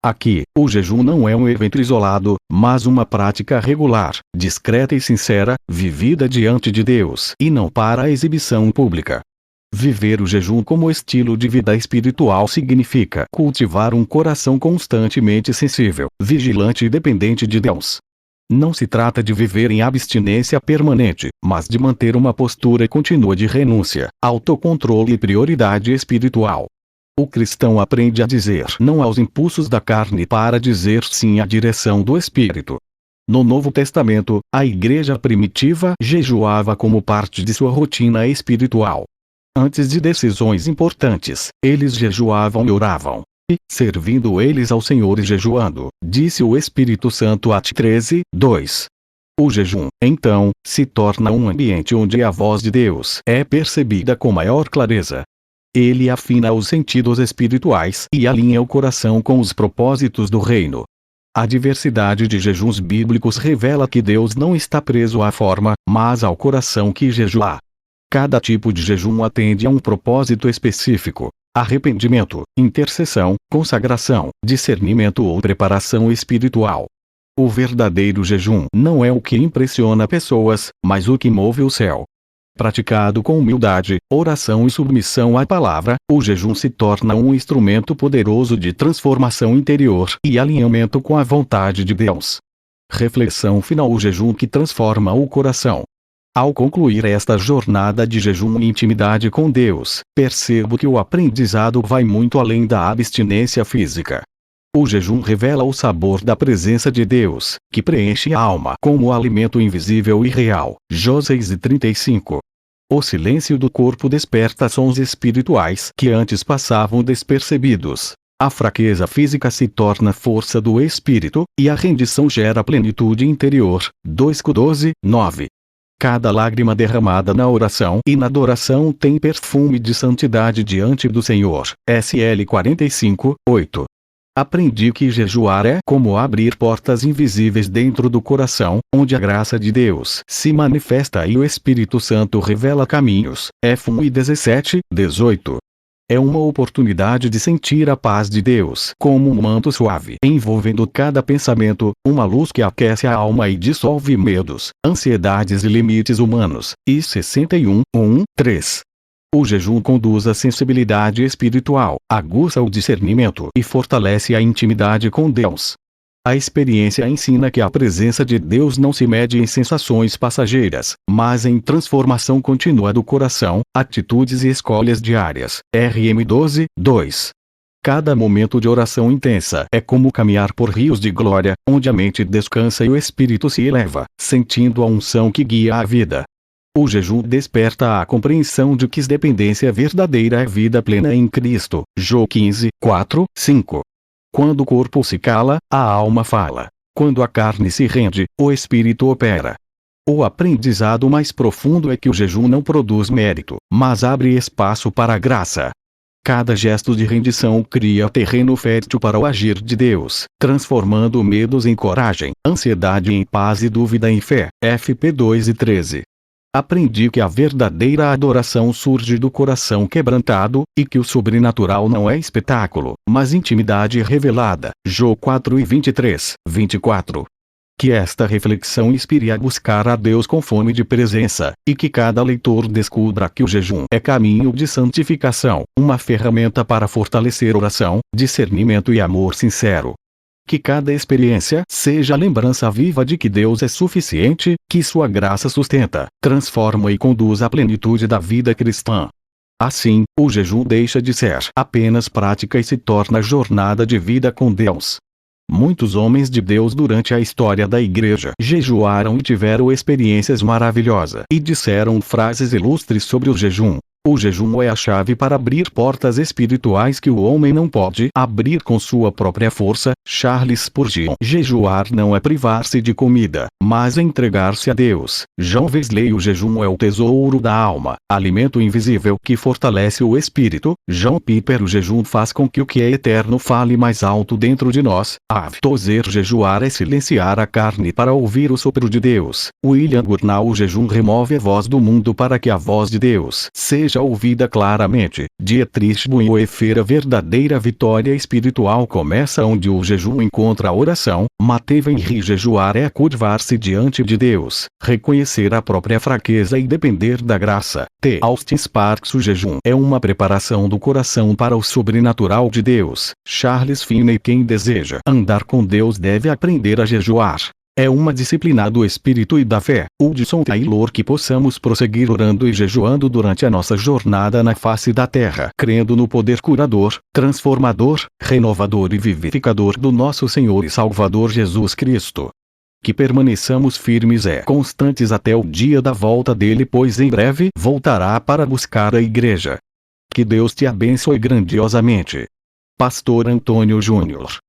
Aqui, o jejum não é um evento isolado, mas uma prática regular, discreta e sincera, vivida diante de Deus e não para a exibição pública. Viver o jejum como estilo de vida espiritual significa cultivar um coração constantemente sensível, vigilante e dependente de Deus. Não se trata de viver em abstinência permanente, mas de manter uma postura contínua de renúncia, autocontrole e prioridade espiritual. O cristão aprende a dizer não aos impulsos da carne para dizer sim à direção do Espírito. No Novo Testamento, a igreja primitiva jejuava como parte de sua rotina espiritual. Antes de decisões importantes, eles jejuavam e oravam. E, servindo eles ao Senhor e jejuando, disse o Espírito Santo. Atos 13, 2. O jejum, então, se torna um ambiente onde a voz de Deus é percebida com maior clareza. Ele afina os sentidos espirituais e alinha o coração com os propósitos do reino. A diversidade de jejuns bíblicos revela que Deus não está preso à forma, mas ao coração que jejua. Cada tipo de jejum atende a um propósito específico: arrependimento, intercessão, consagração, discernimento ou preparação espiritual. O verdadeiro jejum não é o que impressiona pessoas, mas o que move o céu. Praticado com humildade, oração e submissão à palavra, o jejum se torna um instrumento poderoso de transformação interior e alinhamento com a vontade de Deus. Reflexão final: o jejum que transforma o coração. Ao concluir esta jornada de jejum e intimidade com Deus, percebo que o aprendizado vai muito além da abstinência física. O jejum revela o sabor da presença de Deus, que preenche a alma como alimento invisível e real. Jó 6:35. O silêncio do corpo desperta sons espirituais que antes passavam despercebidos. A fraqueza física se torna força do espírito, e a rendição gera plenitude interior. 2:12-9. Cada lágrima derramada na oração e na adoração tem perfume de santidade diante do Senhor. SL 45:8. Aprendi que jejuar é como abrir portas invisíveis dentro do coração, onde a graça de Deus se manifesta e o Espírito Santo revela caminhos. F1 17:18. É uma oportunidade de sentir a paz de Deus como um manto suave envolvendo cada pensamento, uma luz que aquece a alma e dissolve medos, ansiedades e limites humanos. I 61:1-3. O jejum conduz à sensibilidade espiritual, aguça o discernimento e fortalece a intimidade com Deus. A experiência ensina que a presença de Deus não se mede em sensações passageiras, mas em transformação contínua do coração, atitudes e escolhas diárias. RM 12:2. Cada momento de oração intensa é como caminhar por rios de glória, onde a mente descansa e o espírito se eleva, sentindo a unção que guia a vida. O jejum desperta a compreensão de que dependência verdadeira é vida plena em Cristo. Jó 15:4-5. Quando o corpo se cala, a alma fala. Quando a carne se rende, o espírito opera. O aprendizado mais profundo é que o jejum não produz mérito, mas abre espaço para a graça. Cada gesto de rendição cria terreno fértil para o agir de Deus, transformando medos em coragem, ansiedade em paz e dúvida em fé. FP 2:13. Aprendi que a verdadeira adoração surge do coração quebrantado, e que o sobrenatural não é espetáculo, mas intimidade revelada. Jó 4:23-24. Que esta reflexão inspire a buscar a Deus com fome de presença, e que cada leitor descubra que o jejum é caminho de santificação, uma ferramenta para fortalecer oração, discernimento e amor sincero. Que cada experiência seja a lembrança viva de que Deus é suficiente, que sua graça sustenta, transforma e conduz à plenitude da vida cristã. Assim, o jejum deixa de ser apenas prática e se torna jornada de vida com Deus. Muitos homens de Deus durante a história da igreja jejuaram e tiveram experiências maravilhosas e disseram frases ilustres sobre o jejum. O jejum é a chave para abrir portas espirituais que o homem não pode abrir com sua própria força. Charles Spurgeon. Jejuar não é privar-se de comida, mas entregar-se a Deus. John Wesley. O jejum é o tesouro da alma, alimento invisível que fortalece o espírito. John Piper. O jejum faz com que o que é eterno fale mais alto dentro de nós. Av. Tozer. Jejuar é silenciar a carne para ouvir o sopro de Deus. William Gurnall. O jejum remove a voz do mundo para que a voz de Deus seja ouvida claramente. Dietrich Bonhoeffer. A verdadeira vitória espiritual começa onde o jejum encontra a oração. Matthew Henry. Jejuar é curvar-se diante de Deus, reconhecer a própria fraqueza e depender da graça. T. Austin Sparks. O jejum é uma preparação do coração para o sobrenatural de Deus. Charles Finney. Quem deseja andar com Deus deve aprender a jejuar. É uma disciplina do espírito e da fé. Hudson Taylor. Que possamos prosseguir orando e jejuando durante a nossa jornada na face da terra, crendo no poder curador, transformador, renovador e vivificador do nosso Senhor e Salvador Jesus Cristo. Que permaneçamos firmes e constantes até o dia da volta dele, pois em breve voltará para buscar a igreja. Que Deus te abençoe grandiosamente. Pastor Antônio Júnior.